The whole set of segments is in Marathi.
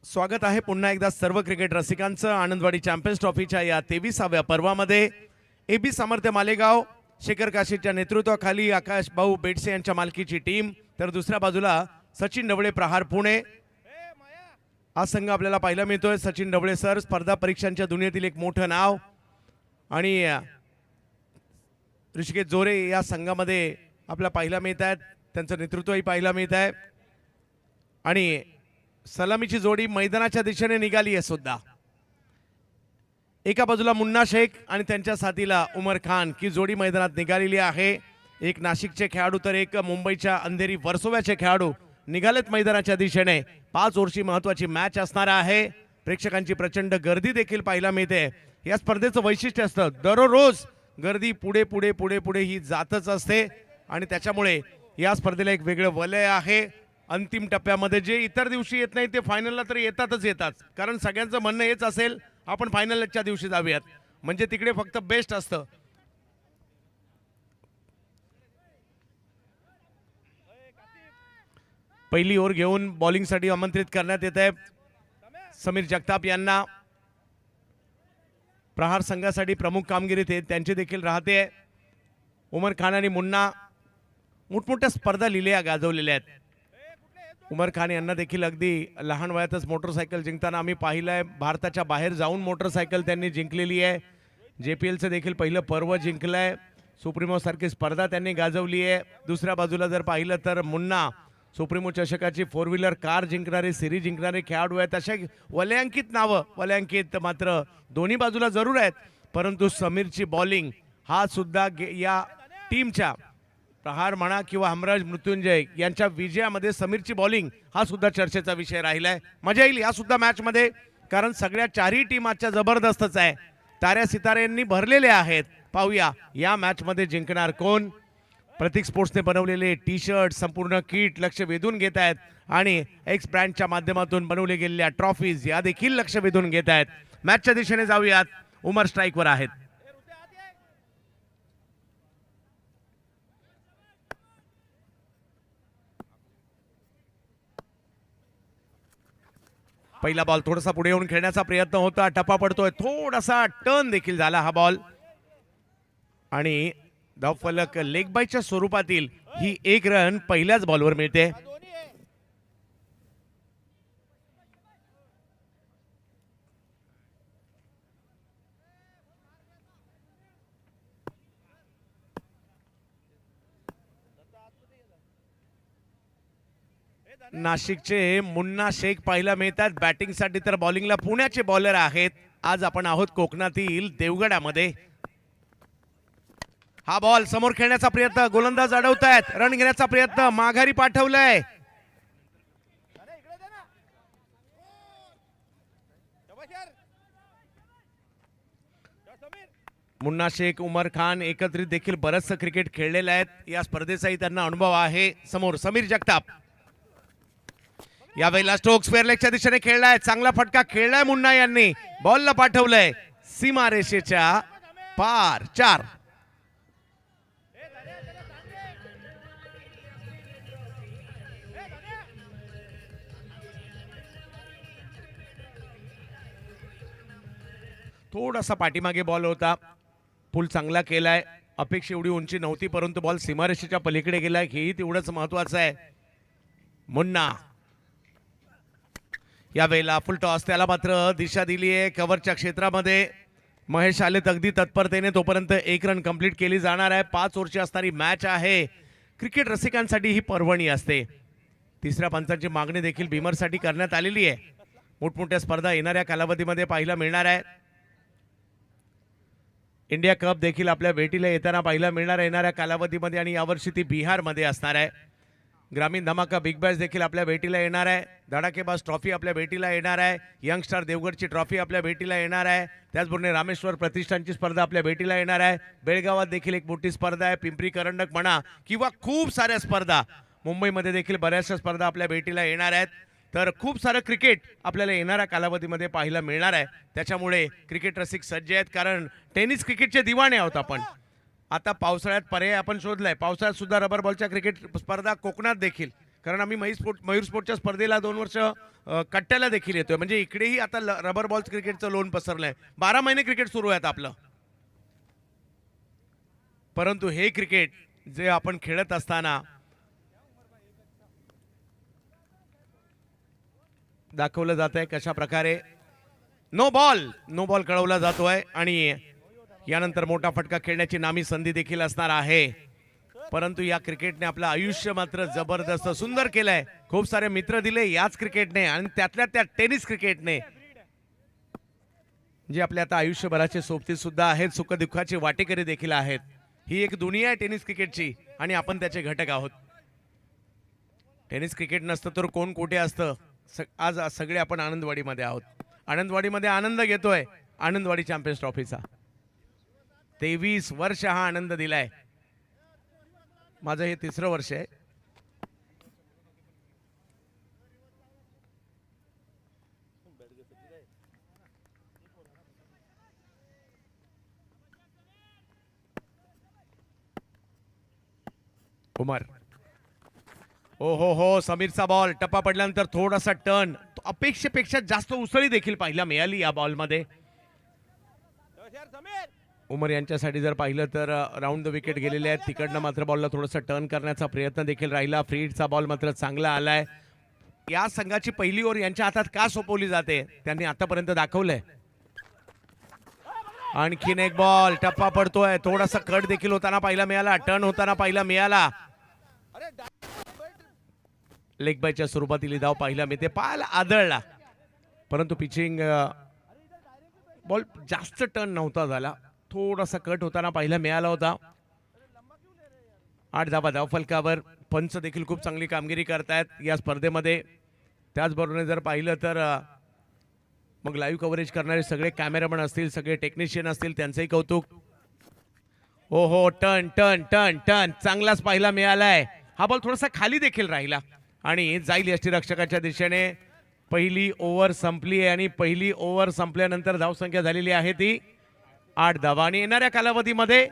स्वागत आहे पुन्हा एकदा सर्व क्रिकेट रसिकांचं आनंदवाडी चॅम्पियन्स ट्रॉफीच्या या 23व्या पर्वामध्ये एबी सामर्थ्य मालेगाव शेखर काशीच्या नेतृत्वाखाली आकाश भाऊ बेडसे यांच्या मालकीची टीम, तर दुसऱ्या बाजूला सचिन ढवळे प्रहार पुणे हा संघ आपल्याला पाहायला मिळतोय। सचिन ढवळे सर स्पर्धा परीक्षांच्या दुनियेतील एक मोठं नाव आणि ऋषिकेश जोरे या संघामध्ये आपल्याला पाहायला मिळत आहेत, त्यांचं नेतृत्वही पाहायला मिळत आहे आणि सलामीची जोडी मैदानाच्या दिशेने निघाली आहे सुद्धा। एका बाजूला मुन्ना शेख आणि त्यांच्या साथीला उमर खान की जोडी मैदानात निघालेली आहे। एक नाशिकचे खेळाडू तर एक मुंबईच्या अंधेरी वर्सोव्याचे खेळाडू निघालेत मैदानाच्या दिशेने। 5 ओव्हरची महत्त्वाची मॅच असणार आहे। प्रेक्षकांची प्रचंड गर्दी देखील पाहायला मिळते। या स्पर्धेचं वैशिष्ट्य असतं दररोज गर्दी पुढे पुढे पुढे पुढे ही जातच असते आणि त्याच्यामुळे या स्पर्धेला एक वेगळं वलय आहे। अंतिम टप्प्यामध्ये जे इतर दिवशी येत नाही ते फायनलला तर येतात, कारण सगळ्यांचं म्हणणं हेच असेल आपण फायनलच्या दिवशी जाऊयात, म्हणजे तिकडे फक्त बेस्ट असतं। पहिली ओव्हर घेऊन बॉलिंगसाठी आमंत्रित करण्यात येत आहे समीर जगताप यांना। प्रहार संघासाठी प्रमुख कामगिरी त्यांची देखील राहते। उमर खान आणि मुन्ना मोठमोठ्या स्पर्धा लिहिल्या गाजवलेल्या आहेत। उमर खान यांना देखील अगदी लहान वयातच मोटरसायकल जिंकताना आम्ही पाहिलंय। भारताच्या बाहेर जाऊन मोटरसायकल त्यांनी जिंकलेली आहे। JPLचं देखील पहिलं पर्व जिंकलंय। सुप्रीमो सारखी स्पर्धा त्यांनी गाजवली आहे। दुसऱ्या बाजूला जर पाहिलं तर मुन्ना सुप्रीमो चषकाची 4 व्हीलर कार जिंकणारे सिरीज जिंकणारे खेळाडू आहेत। अशा वलयांकित नावं वलयांकित मात्र दोन्ही बाजूला जरूर आहेत, परंतु समीरची बॉलिंग हा सुद्धा या टीमच्या प्रहार म्हणा किंवा हमराज मृत्युंजय यांच्या विजयामध्ये समीरची बॉलिंग हा सुद्धा चर्चेचा विषय राहिलाय। मजा येईल या सुद्धा मॅच मध्ये, कारण सगळ्या चारही टीम आजच्या जबरदस्तच आहे, ताऱ्या सिताऱ्यांनी भरलेले आहेत। पाहूया या मॅच मध्ये जिंकणार कोण। प्रतीक स्पोर्ट्सने बनवलेले टी शर्ट संपूर्ण किट लक्ष वेधून घेत आहेत आणि एक्स ब्रँडच्या माध्यमातून बनवले गेलेल्या ट्रॉफीज या देखील लक्ष वेधून घेत आहेत। मॅचच्या दिशेने जाऊयात। उमर स्ट्राईकवर आहेत। पहिला बॉल थोडासा पुढे येऊन खेळण्याचा प्रयत्न होता, टप्पा पडतोय, थोडासा टर्न देखील झाला हा बॉल आणि धावफलक लेग बायच्या स्वरूपातील ही 1 रन पहिल्याच बॉलवर मिळते। नाशिकचे मुन्ना शेख पाहायला मिळतात बॅटिंगसाठी, तर बॉलिंगला पुण्याचे बॉलर आहेत। आज आपण आहोत कोकणातील देवगडामध्ये। हा बॉल समोर खेळण्याचा प्रयत्न, गोलंदाज अडवतायत, रन घेण्याचा प्रयत्न, माघारी पाठवलंय। मुन्ना शेख उमर खान एकत्रित देखील बरंचसं क्रिकेट खेळलेलं आहेत, या स्पर्धेचाही त्यांना अनुभव आहे। समोर समीर जगताप, यावेळेला स्ट्रोक्स फेअरलेगच्या दिशेने खेळलाय, चांगला फटका खेळलाय मुन्ना यांनी, बॉलला पाठवलंय सीमा रेषेच्या पार 4। थोडासा पाठीमागे बॉल होता, पुल चांगला केलाय, अपेक्षा एवढी उंची नव्हती, परंतु बॉल सीमारेषेच्या पलीकडे गेलाय, हेही तेवढंच महत्वाचं आहे। मुन्ना यावेळेला फुल टॉस, त्याला मात्र दिशा दिली आहे कव्हरच्या क्षेत्रामध्ये। महेश आलेत अगदी तत्परतेने, तोपर्यंत 1 रन कंप्लीट केली जाणार आहे। 5 ओव्हरची असणारी मॅच आहे। क्रिकेट रसिकांसाठी ही पर्वणी असते। तिसऱ्या पंचांची मागणी देखील भीमरसाठी करण्यात आलेली आहे। मोठमोठ्या स्पर्धा येणाऱ्या कालावधीमध्ये पाहायला मिळणार आहे। इंडिया कप देखील आपल्या भेटीला येताना पाहायला मिळणार येणाऱ्या कालावधीमध्ये आणि यावर्षी ती बिहारमध्ये असणार आहे। ग्रामीण धमाका बिग बॅश देखील आपल्या भेटीला येणार आहे। धडाकेबाज ट्रॉफी आपल्या भेटीला येणार आहे। यंग स्टार देवगडची ट्रॉफी आपल्या भेटीला येणार आहे। त्याचबरोबर रामेश्वर प्रतिष्ठानची स्पर्धा आपल्या भेटीला येणार आहे। बेळगावात देखील एक मोठी स्पर्धा आहे। पिंपरी करंडक म्हणा किंवा खूप साऱ्या स्पर्धा, मुंबईमध्ये देखील बऱ्याचशा स्पर्धा आपल्या भेटीला येणार आहेत। तर खूप सारं क्रिकेट आपल्याला येणाऱ्या कालावधीमध्ये पाहायला मिळणार आहे। त्याच्यामुळे क्रिकेट रसिक सज्ज आहेत, कारण टेनिस क्रिकेटचे दिवाणे आहोत आपण। आता पावसाळ्यात पर्याय आपण शोधलाय, पावसाळ्यात सुद्धा रबर बॉलच्या क्रिकेट स्पर्धा कोकणात देखील कारण आम्ही मयूर स्पोर्टच्या स्पर्धेला 2 वर्ष कट्ट्याला देखील येतोय. म्हणजे इकडेही आता रबर बॉल क्रिकेटचं लोन पसरलंय. 12 महिने क्रिकेट सुरू आहे आता आपलं. परंतु हे क्रिकेट जे आपण खेळत असताना दाखवलं जात आहे कशा प्रकारे नो बॉल कळवला जातोय आणि यानंतर मोठा फटका खेळण्याची नामी संधी देखील असणार आहे. परंतु या क्रिकेटने आपलं आयुष्य मात्र जबरदस्त सुंदर केलंय. खूप सारे मित्र दिले याच क्रिकेटने आणि त्यातल्या त्या टेनिस क्रिकेटने, जे आपल्या आता आयुष्यभराचे सोबती सुद्धा आहेत, सुखदुःखाचे वाटेकरी देखील आहेत. ही एक दुनिया आहे टेनिस क्रिकेटची आणि आपण त्याचे घटक आहोत. टेनिस क्रिकेट नसतं तर कोण कुठे असतं. आज सगळे आपण आनंदवाडीमध्ये आहोत. आनंदवाडीमध्ये आनंद घेतोय आनंदवाडी चॅम्पियन्स ट्रॉफीचा. 23 वर्ष हा आनंद दिलाय. माझं हे 3रं वर्ष आहे. उमर हो समीरचा बॉल टप्पा पडल्यानंतर थोडासा टर्न, अपेक्षेपेक्षा जास्त उसळी देखील पाहायला मिळाली या बॉलमध्ये. उमर यांच्यासाठी जर पाहिलं तर राऊंड द विकेट गेलेले आहेत. तिकडनं मात्र बॉलला थोडंसं टर्न करण्याचा प्रयत्न देखील राहिला. फ्रीडचा बॉल मात्र चांगला आलाय. या संघाची पहिली ओव्हर यांच्या हातात का सोपवली जाते त्यांनी आतापर्यंत दाखवलंय. आणखीन एक बॉल टप्पा पडतोय. थोडासा कट देखील होताना पाहायला मिळाला, टर्न होताना पाहायला मिळाला. लेग बायच्या स्वरूपातील धाव पाहायला मिळते. पाहायला आदळला परंतु पिचिंग बॉल जास्त टर्न नव्हता झाला. थोडासा कट होताना पाहायला मिळाला होता. 8 धावा धाव फलकावर. पंच देखील खूप चांगली कामगिरी करतायत या स्पर्धेमध्ये. त्याचबरोबर जर पाहिलं तर मग लाईव्ह कव्हरेज करणारे सगळे कॅमेरामॅन असतील, सगळे टेक्निशियन असतील, त्यांचंही कौतुक. हो टर्न टर्न टर्न टर्न चांगलाच पाहायला मिळालाय. हा बॉल थोडासा खाली देखील राहिला आणि जाईल यष्टीरक्षकाच्या दिशेने. पहिली ओव्हर संपली आहे आणि पहिली ओव्हर संपल्यानंतर धावसंख्या झालेली आहे ती 8 धावा. आणि येणाऱ्या कालावधीमध्ये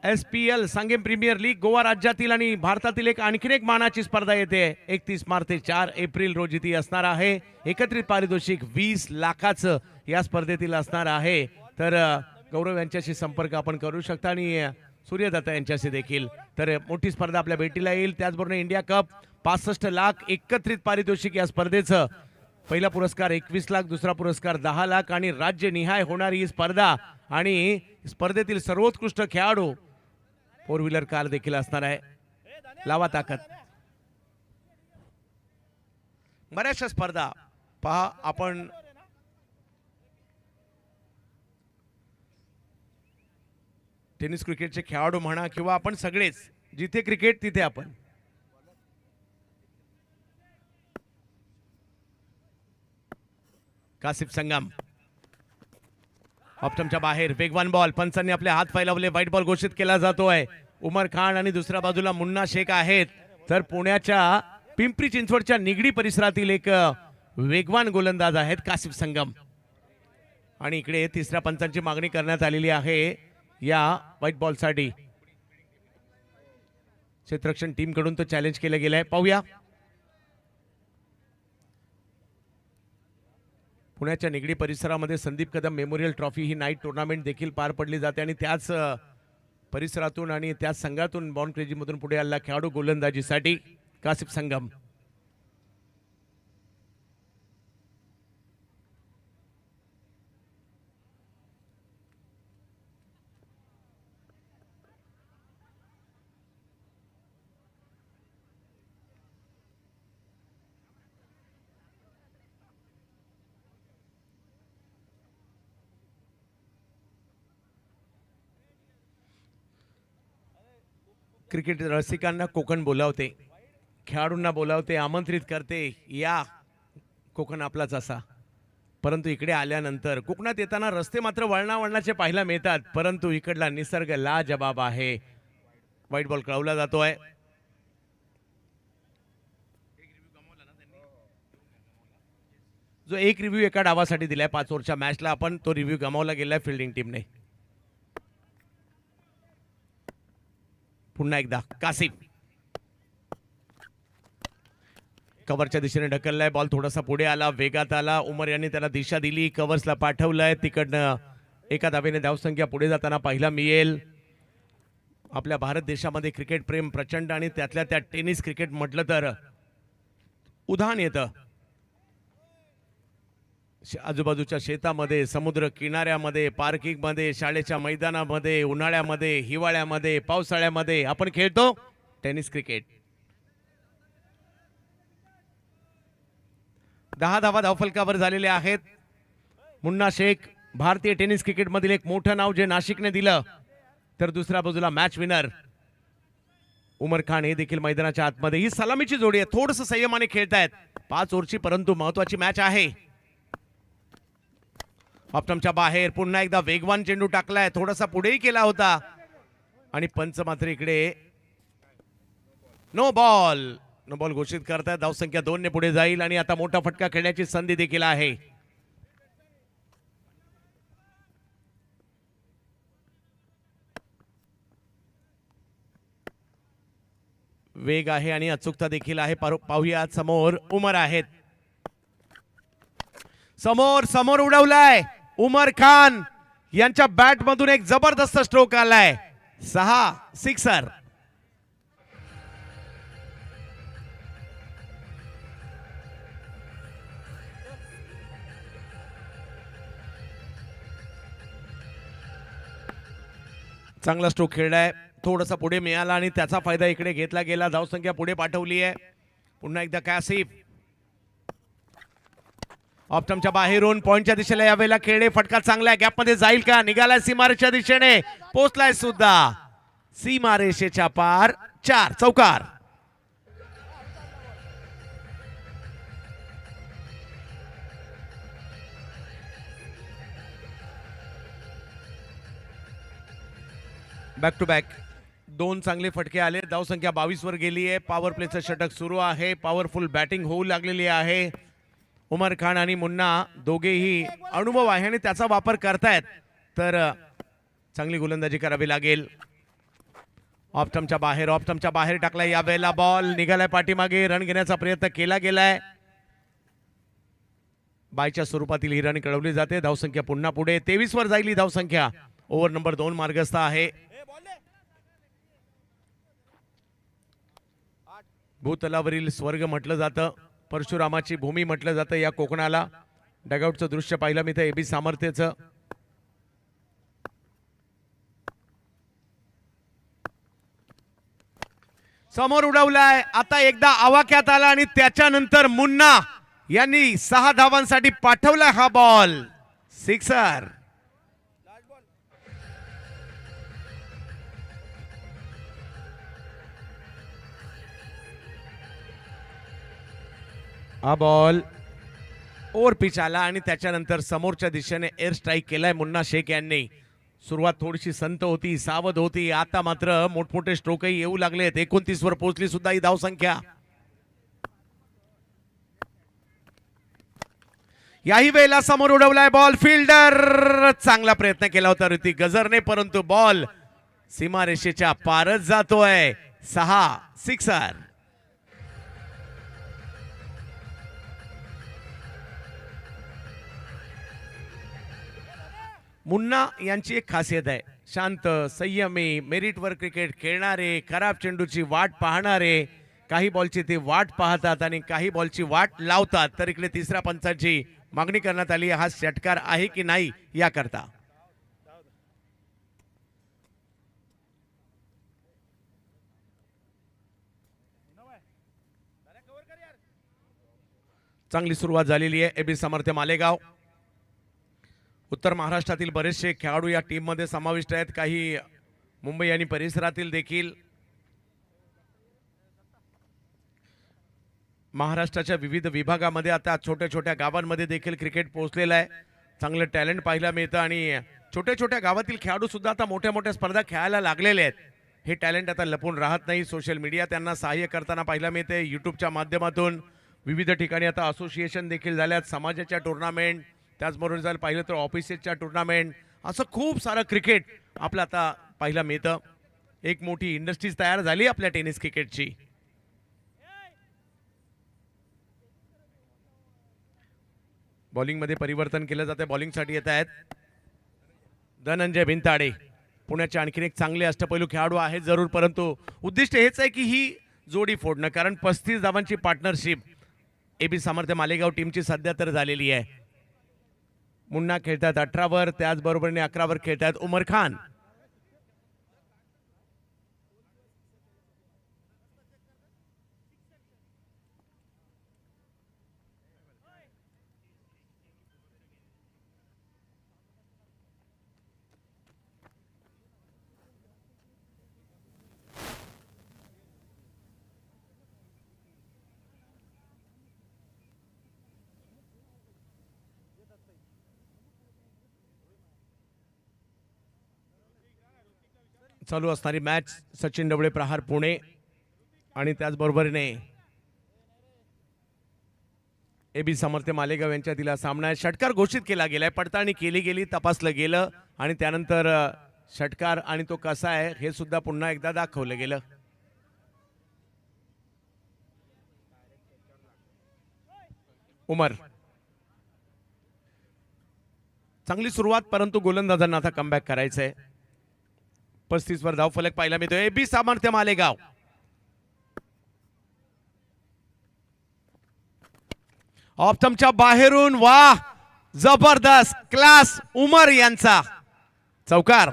SPL Sanguem premier league Goa राज्यातील आणि भारतातील आणखीन एक मानाची स्पर्धा येते. 31 मार्च ते 4 एप्रिल रोजी ती असणार आहे. एकत्रित पारितोषिक 20 लाखाचं या स्पर्धेतील असणार आहे. तर गौरव यांच्याशी संपर्क आपण करू शकता आणि सूर्यदत्ता यांच्याशी देखील. तर मोठी स्पर्धा आपल्या भेटीला येईल. त्याचबरोबर इंडिया कप 65 लाख एकत्रित पारितोषिक या स्पर्धेचं. पहिला पुरस्कार 21 लाख, दुसरा पुरस्कार 10 लाख आणि राज्यनिहाय होणारी ही स्पर्धा. आणि स्पर्धेतील सर्वोत्कृष्ट खेळाडू 4 व्हीलर कार देखील असणार आहे. लावा ताकद. बऱ्याचशा स्पर्धा पहा आपण टेनिस क्रिकेटचे खेळाडू म्हणा किंवा आपण सगळेच, जिथे क्रिकेट तिथे आपण. कासिफ संगम ऑप्टमच्या बाहेर वेगवान बॉल. पंचांनी आपले हात फैलावले. व्हाईट बॉल घोषित केला जातोय. उमर खान आणि दुसऱ्या बाजूला मुन्ना शेख आहेत. तर पुण्याच्या पिंपरी चिंचवडच्या निगडी परिसरातील एक वेगवान गोलंदाज आहेत कासिफ संगम. आणि इकडे तिसऱ्या पंचांची मागणी करण्यात आलेली आहे या व्हाईट बॉल साठी. क्षेत्ररक्षण टीम कडून तो चॅलेंज केलं गेलंय. पाहूया. पुण्याच्या निगडी परिसरामध्ये संदीप कदम मेमोरियल ट्रॉफी ही नाईट टुर्नामेंट देखील पार पडली जाते आणि त्याच परिसरातून आणि त्याच संघातून बॉर्न क्रेझीमधून पुढे आलेला खेळाडू गोलंदाजीसाठी कासिफ संगम. क्रिकेट रसिकांना कोकण बोलावते, खेळाडूंना बोलावते, आमंत्रित करते, या कोकण आपलाच असा. परंतु इकडे आल्यानंतर कोकणात येताना रस्ते मात्र वळणावळणाचे पाहायला मिळतात. परंतु इकडला निसर्ग लाजबाब आहे. व्हाईट बॉल कळवला जातोय. जो एक रिव्ह्यू एका डावासाठी दिलाय 5 ओव्हरच्या मॅचला, आपण तो रिव्ह्यू गमावला गेलाय फिल्डिंग टीमने. पुन्हा एकदा कासिफ. कव्हरच्या दिशेने ढकललाय, बॉल थोडासा पुढे आला, वेगात आला, उमर यांनी त्याला दिशा दिली, कव्हर्सला पाठवलंय, तिकडनं एका धावेने धावसंख्या पुढे जाताना पाहायला मिळेल. आपल्या भारत देशामध्ये क्रिकेट प्रेम प्रचंड आणि त्यातल्या त्या टेनिस क्रिकेट म्हटलं तर उधाण येतं. आजूबाजूच्या शेतामध्ये, समुद्र किनाऱ्यामध्ये, पार्किंगमध्ये, शाळेच्या मैदानामध्ये, उन्हाळ्यामध्ये, हिवाळ्यामध्ये, पावसाळ्यामध्ये आपण खेळतो टेनिस क्रिकेट. 10 धावा धावफलकावर झालेले आहेत. मुन्ना शेख भारतीय टेनिस क्रिकेट मधील एक मोठं नाव जे नाशिकने दिलं, तर दुसऱ्या बाजूला मॅच विनर उमर खान हे देखील मैदानाच्या आतमध्ये. ही सलामीची जोडी आहे, थोडंसं संयमाने खेळतायत. 5 ओव्हरची परंतु महत्वाची मॅच आहे. ऑप्टमच्या बाहेर पुन्हा एकदा वेगवान चेंडू टाकलाय, थोडासा पुढेही केला होता आणि पंच मात्र इकडे नो बॉल घोषित करतायत. धावसंख्या 2 ने पुढे जाईल आणि आता मोठा फटका खेळण्याची संधी देखील आहे. वेग आहे आणि अचूकता देखील आहे. पाहूया समोर उमर आहेत. समोर उडवलाय उमर खान यांच्या बॅट मधून एक जबरदस्त स्ट्रोक आलाय. 6 सिक्सर. चांगला स्ट्रोक खेळलाय, थोडासा पुढे मिळाला आणि त्याचा फायदा इकडे घेतला गेला. धावसंख्या पुढे पाठवली आहे. पुन्हा एकदा कासिफ ऑप्टमच्या बाहेरून पॉइंटच्या दिशेला यावेळेला खेळले. फटका चांगला आहे, गॅपमध्ये जाईल का? निघालाय सीमारेषेच्या दिशेने, पोहोचलाय सुद्धा सीमारेषेच्या पार. 4 चौकार. बॅक टू बॅक 2 चांगले फटके आले. धावसंख्या 22 वर गेली आहे. पॉवर प्लेचं षटक सुरू आहे. पॉवरफुल बॅटिंग होऊ लागलेली आहे. उमर खान आणि मुन्ना दोघेही अनुभव आहे आणि त्याचा वापर करतायत, तर चांगली गोलंदाजी करावी लागेल. ऑप्टमच्या बाहेर टाकलाय. यावेळेला बॉल निघालाय पाठीमागे. रन घेण्याचा प्रयत्न केला गेलाय. बायच्या स्वरूपातील ही रन कळवली जाते. धावसंख्या पुन्हा पुढे 23 वर जाईल. धावसंख्या ओव्हर नंबर 2 मार्गस्थ आहे. भूतलावरील स्वर्ग म्हटलं जातं, परशुरामाची भूमी म्हटलं जातं या कोकणाला. डगआउटचं दृश्य पाहिलं मी तर एबी सामर्थ्याचं. समोर उडवलाय, आता एकदा आवाक्यात आला आणि त्याच्यानंतर मुन्ना यांनी 6 धावांसाठी पाठवलाय हा बॉल. सिक्सर. हा बॉल ओव्हर पिच आला आणि त्याच्यानंतर समोरच्या दिशेने एअर स्ट्राईक केलाय मुन्ना शेख यांनी. सुरुवात थोडीशी संत होती, सावध होती, आता मात्र मोठमोठे स्ट्रोकही येऊ लागलेत. 29 वर पोहोचली सुद्धा ही धावसंख्या. याही वेळेला समोर उडवलाय बॉल. फिल्डर चांगला प्रयत्न केला होता ऋतिक गजरने, परंतु बॉल सीमारेषेच्या पारच जातोय. 6 सिक्सर. मुन्ना यांची एक खासियत आहे, शांत, संयमी, मेरिटवर क्रिकेट खेळणारे, खराब चेंडूची वाट पाहणारे. काही बॉलची ते वाट पाहतात आणि काही बॉलची वाट लावतात. तर इकडे तिसऱ्या पंचाची मागणी करण्यात आली, हा षटकार आहे की नाही याकरता. चांगली सुरुवात झालेली आहे एबी समर्थ मालेगाव. उत्तर महाराष्ट्रातील बरेचसे खेळाडू या टीम मध्ये समाविष्ट आहेत, काही मुंबई आणि परिसरातील देखील. महाराष्ट्राच्या विविध विभागामध्ये आता छोट्या छोट्या गावांमध्ये देखील क्रिकेट पोहोचलेलं आहे. चांगलं टॅलेंट पाहायला मिळतं आणि छोट्या छोट्या गावातील खेळाडू सुद्धा आता मोठ्या मोठ्या स्पर्धा खेळायला लागलेले आहेत. हे टॅलेंट आता लपून राहत नाही. सोशल मीडिया त्यांना सहाय्य करताना पाहायला मिळते. यूट्यूबच्या माध्यमातून विविध ठिकाणी आता असोसिएशन देखील झाल्यात, समाजाच्या टुर्नामेंट, त्याचबरोबर जर पाहिलं तर ऑफिसेसच्या टुर्नामेंट, असं खूप सारं क्रिकेट आपलं आता पाहायला मिळतं. एक मोठी इंडस्ट्रीज तयार झाली आपल्या टेनिस क्रिकेटची. बॉलिंगमध्ये परिवर्तन केलं जाते. बॉलिंगसाठी येत आहेत धनंजय भिंताडे. पुण्याचे आणखीन एक चांगले अष्टपैलू खेळाडू आहेत जरूर, परंतु उद्दिष्ट हेच आहे की ही जोडी फोडणं, कारण 35 धावांची पार्टनरशिप एबी सामर्थ्य मालेगाव टीमची सध्या तर झालेली आहे. मुन्ना खेळतात 18 वर, त्याचबरोबरीने 11 वर खेळतात उमर खान. चालू असणारी मॅच सचिन डबळे प्रहार पुणे आणि त्याचबरोबरीने एबी सामर्थ्य मालेगाव यांच्यातील हा सामना आहे. षटकार घोषित केला गेलाय, पडताळणी केली गेली, तपासलं गेलं आणि त्यानंतर षटकार आणि तो कसा आहे हे सुद्धा पुन्हा एकदा दाखवलं गेलं. उमर चांगली सुरुवात, परंतु गोलंदाजांना आता कमबॅक करायचंय. 35 वर धावफलक पाहायला मिळतो एबी सामर्थ्य मालेगाव. ऑप्टमच्या बाहेरून वा जबरदस्त क्लास उमर यांचा चौकार.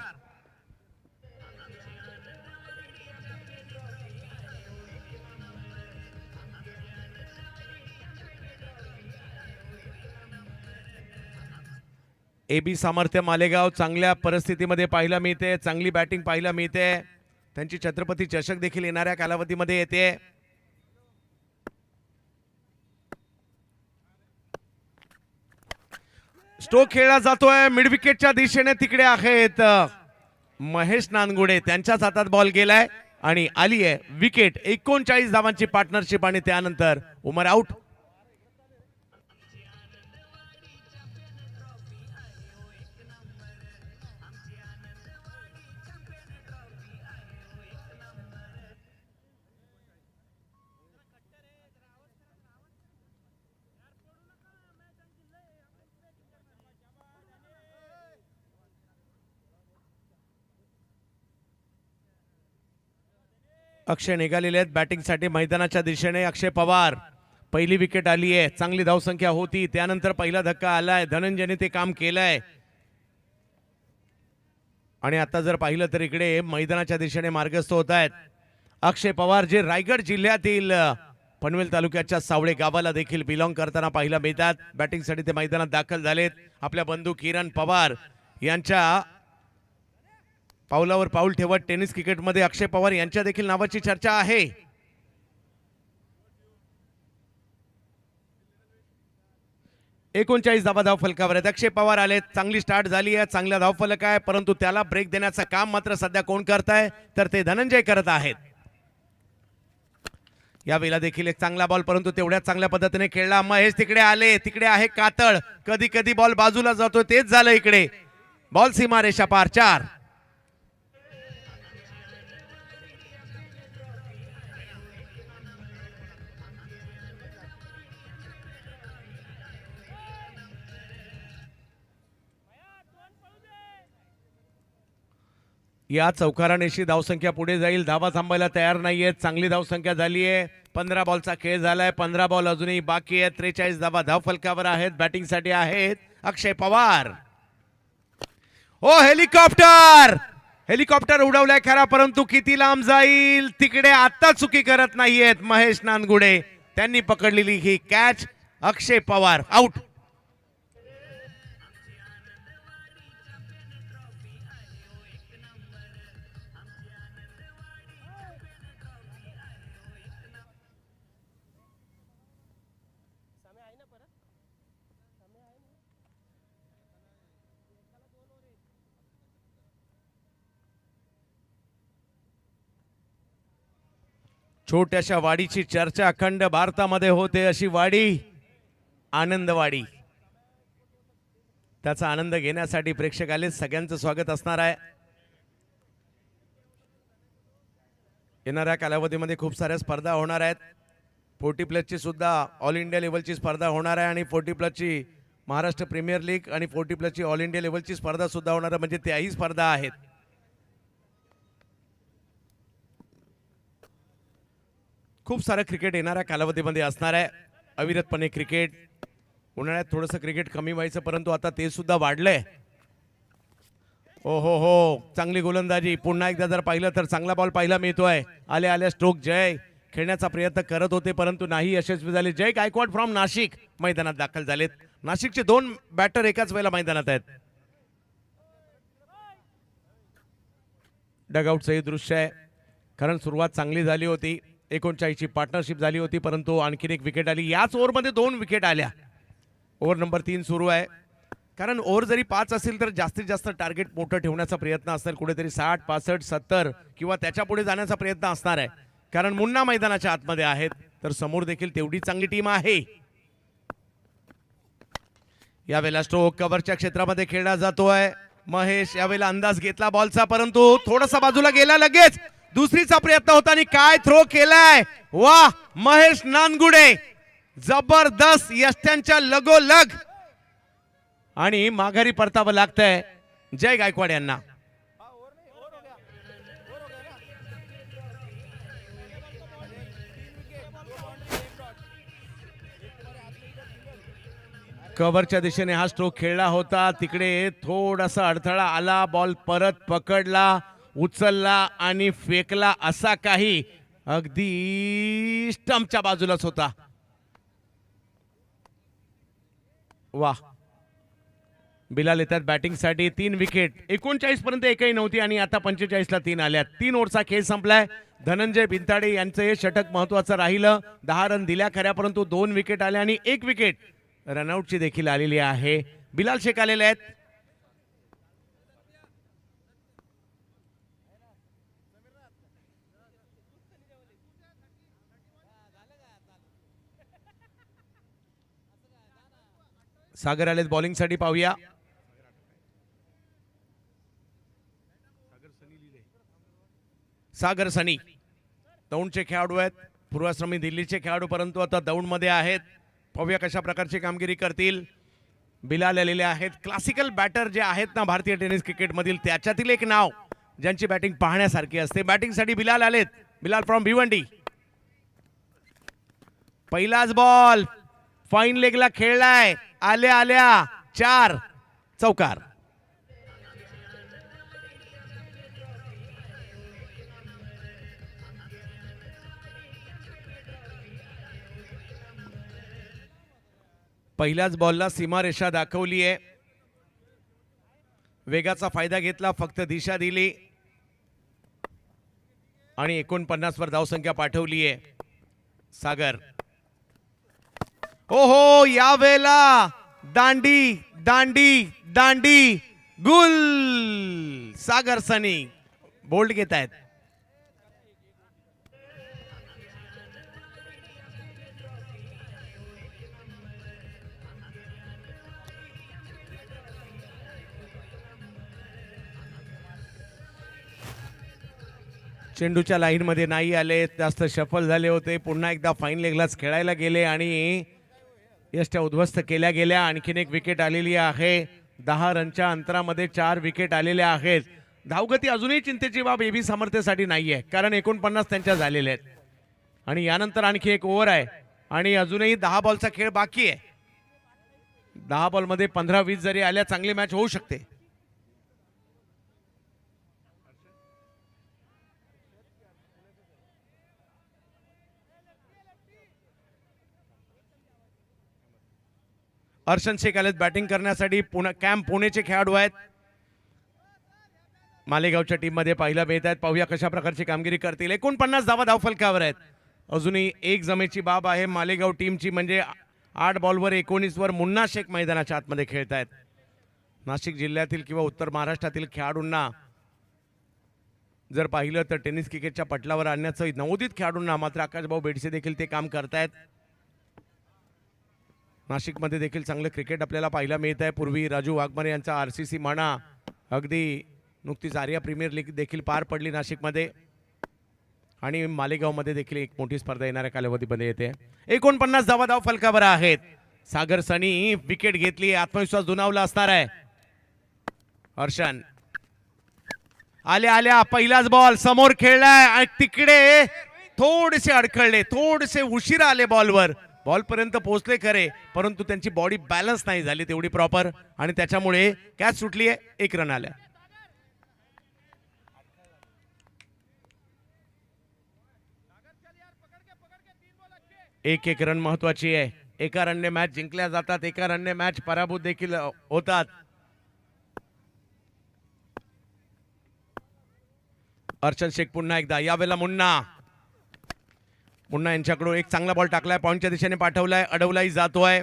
एबी सामर्थ्य मालेगाव चांगल्या परिस्थितीमध्ये पाहायला मिळते, चांगली बॅटिंग पाहायला मिळते. त्यांची छत्रपती चषक देखील येणाऱ्या कालावधीमध्ये येते. स्ट्रोक खेळला जातोय मिड विकेटच्या दिशेने, तिकडे आहेत महेश नानगुडे, त्यांच्याच हातात बॉल गेलाय आणि आली आहे विकेट. 39 धावांची पार्टनरशिप आणि त्यानंतर उमर आउट. अक्षय निघालेले आहेत बॅटिंगसाठी मैदानाच्या दिशेने. अक्षय पवार, पहिली विकेट आली आहे, चांगली धावसंख्या होती, त्यानंतर पहिला धक्का आलाय, धनंजयने ते काम केलंय आणि आता जर पाहिलं तर इकडे मैदानाच्या दिशेने मार्गस्थ होत आहेत अक्षय पवार, जे रायगड जिल्ह्यातील पनवेल तालुक्याच्या सावळे गावाला देखील बिलॉंग करताना पाहायला मिळतात. बॅटिंगसाठी ते मैदानात दाखल झालेत. आपल्या बंधू किरण पवार यांच्या पावलावर पाऊल ठेवत टेनिस क्रिकेटमध्ये अक्षय पवार यांच्या देखील नावाची चर्चा आहे. एकोणचाळीस धावा धावफलकावर आहेत. अक्षय पवार आले, चांगली स्टार्ट झाली आहे, चांगला धावफलक आहे, परंतु त्याला ब्रेक देण्याचं काम मात्र सध्या कोण करताय तर ते धनंजय करत आहेत. यावेळेला देखील एक चांगला बॉल, परंतु तेवढ्याच चांगल्या पद्धतीने खेळला महेश. तिकडे आले, तिकडे आहे कातळ, कधी कधी बॉल बाजूला जातो, तेच झालं इकडे. बॉल सीमारेषा पार, 4. या चौकारानेशी धावसंख्या पुढे जाईल. धावा थांबायला तयार नाहीये, चांगली धावसंख्या झाली आहे. 15 बॉलचा खेळ झालाय, 15 बॉल अजूनही बाकी आहेत. 43 धावा धावफलकावर आहेत. बॅटिंगसाठी आहेत अक्षय पवार. ओ हेलिकॉप्टर, हेलिकॉप्टर उडवलाय खरा, परंतु किती लांब जाईल तिकडे आता चुकी करत नाहीयेत महेश नानगुडे. त्यांनी पकडलेली ही कॅच. अक्षय पवार आउट. छोट्याशा वाडीची चर्चा अखंड भारतामध्ये होते, अशी वाडी आनंदवाडी. त्याचा आनंद घेण्यासाठी प्रेक्षक आले, सगळ्यांचं स्वागत असणार आहे. येणाऱ्या कालावधीमध्ये खूप साऱ्या स्पर्धा होणार आहेत. 40 प्लसची सुद्धा ऑल इंडिया लेवलची स्पर्धा होणार आहे आणि 40 प्लसची महाराष्ट्र प्रीमियर लीग आणि 40+ ऑल इंडिया लेवलची स्पर्धा सुद्धा होणार म्हणजे त्याही स्पर्धा आहेत. खूप सारं क्रिकेट येणाऱ्या कालावधीमध्ये असणार आहे. अविरतपणे क्रिकेट. उन्हाळ्यात थोडंसं क्रिकेट कमी व्हायचं परंतु आता ते सुद्धा वाढलंय. हो चांगली गोलंदाजी. पुन्हा एकदा जर पाहिलं तर चांगला बॉल पाहायला मिळतोय. आल्या आल्या स्ट्रोक. जय खेळण्याचा प्रयत्न करत होते परंतु नाही यशस्वी झाले. जय गायकवाड फ्रॉम नाशिक मैदानात दाखल झालेत. नाशिकचे 2 बॅटर एकाच वेळेला मैदानात आहेत. डगआउटचं हे दृश्य आहे. कारण सुरुवात चांगली झाली होती. 39ची पार्टनरशिप झाली होती परंतु आणखीन एक विकेट आली. याच ओव्हरमध्ये 2 विकेट आल्या. ओव्हर नंबर 3 सुरू आहे. कारण ओव्हर जरी 5 असेल तर जास्तीत जास्त टार्गेट मोठं ठेवण्याचा प्रयत्न असेल. कुठेतरी 60, 65, 70 किंवा त्याच्या पुढे जाण्याचा प्रयत्न असणार आहे. कारण मुन्ना मैदानाच्या आतमध्ये आहेत तर समोर देखील तेवढी चांगली टीम आहे. यावेळेला स्ट्रोक कव्हरच्या क्षेत्रामध्ये खेळला जातोय. महेश यावेळेला अंदाज घेतला बॉलचा परंतु थोडासा बाजूला गेला. लगेच दुसरीचा प्रयत्न होता आणि काय थ्रो केलाय. वा महेश नानगुडे जबरदस्त यष्ट्यांच्या लगोलग आणि माघारी परतावं लागतंय जय गायकवाड यांना. कव्हरच्या दिशेने हा स्ट्रोक खेळला होता. तिकडे थोडासा अडथळा आला. बॉल परत पकडला, उचलला आणि फेकला. असा काही अगदी स्टंपच्या बाजूलाच होता. वाह बिलाल येतात बॅटिंगसाठी. 3 विकेट. 39 पर्यंत एकही नव्हती आणि आता 45ला 3 आल्यात. 3 ओव्हरचा खेळ संपलाय. धनंजय बिनताडे यांचं हे षटक महत्वाचं राहिलं. 10 रन दिल्या खऱ्या परंतु 2 विकेट आल्या आणि 1 विकेट रनआउटची देखील आलेली आहे. बिलाल शेख आलेले आहेत. सागर आलेत बॉलिंगसाठी. पाहूया सागर सनी दौंडचे खेळाडू आहेत. पूर्वाश्रमी दिल्लीचे खेळाडू परंतु आता दौंडमध्ये आहेत. पाहूया कशा प्रकारची कामगिरी करतील. बिलाल आलेले आहेत. क्लासिकल बॅटर जे आहेत ना भारतीय टेनिस क्रिकेटमधील त्याच्यातील एक नाव ज्यांची बॅटिंग पाहण्यासारखी असते. बॅटिंगसाठी बिलाल आलेत. बिलाल फ्रॉम भिवंडी. पहिलाच बॉल फाईन लेगला खेळलाय. आल्या आल्या 4 चौकार. पहिल्याच बॉलला सीमारेषा दाखवली आहे. वेगाचा फायदा घेतला. फक्त दिशा दिली आणि 49 वर धावसंख्या पाठवली आहे. सागर ओहो यावेळेला दांडी दांडी दांडी गुल. सागर सनी बोल्ड घेत आहेत. चेंडूच्या लाईन मध्ये नाही आले. जास्त शफल झाले होते. पुन्हा एकदा फाईन लेगलाच खेळायला गेले आणि यष्ट्या उद्ध्वस्त केल्या गेल्या. आणखीन एक विकेट आलेली आहे. 10 रनच्या अंतरामध्ये 4 विकेट आलेल्या आहेत. धावगती अजूनही चिंतेची बाब एबी सामर्थ्यासाठी नाहीये कारण 49 त्यांच्या झालेल्या आहेत आणि यानंतर आणखी एक ओव्हर आहे आणि अजूनही 10 बॉलचा खेळ बाकी आहे. 10 बॉलमध्ये 15-20 जरी आल्या चांगली मॅच होऊ शकते. अर्शन शेख आलेत बॅटिंग करण्यासाठी. कॅम्प पुणेचे खेळाडू आहेत. मालेगावच्या टीम मध्ये पाहिला मिळत आहेत. पाहूया कशा प्रकारची कामगिरी करतील. 49 धावा धावफलकावर आहेत. अजूनही एक जमेची बाब आहे मालेगाव टीमची म्हणजे 8 बॉलवर 19 वर मुन्ना शेख मैदानाच्या आतमध्ये खेळत आहेत. नाशिक जिल्ह्यातील किंवा उत्तर महाराष्ट्रातील खेळाडूंना जर पाहिलं तर टेनिस क्रिकेटच्या पटलावर आणण्याचं नवोदित खेळाडूंना मात्र आकाशभाऊ बेडसे देखील ते काम करतायत. नाशिकमध्ये देखील चांगलं क्रिकेट आपल्याला पाहायला मिळत आहे. पूर्वी राजू वाघमारे यांचा RCC म्हणा अगदी नुकतीच आर्या प्रीमियर लीग देखील पार पडली नाशिकमध्ये आणि मालेगावमध्ये देखील एक मोठी स्पर्धा येणाऱ्या कालावधीमध्ये येते. 49 धावा धाव फलकावर आहेत. सागर सनी विकेट घेतली, आत्मविश्वास दुणावला असणार आहे. हर्षन आल्या आल्या पहिलाच बॉल समोर खेळलाय आणि तिकडे थोडेसे अडखळले, थोडेसे उशीर आले बॉलवर. बॉल पर्यंत पोहोचले खरे, परंतु त्यांची बॉडी बॅलन्स नाही झाली तेवढी प्रॉपर आणि त्याच्यामुळे कॅच सुटली आहे. 1 रन आल्या. एक रन महत्वाची आहे. एका रनने मॅच जिंकल्या जातात, एका रनने मॅच पराभूत देखील होतात. अर्चन शेख पुन्हा एकदा, यावेळेला मुन्ना यांच्याकडून एक चांगला बॉल टाकलाय, पॉइंटच्या दिशेने पाठवलाय, अडवलाही जातोय.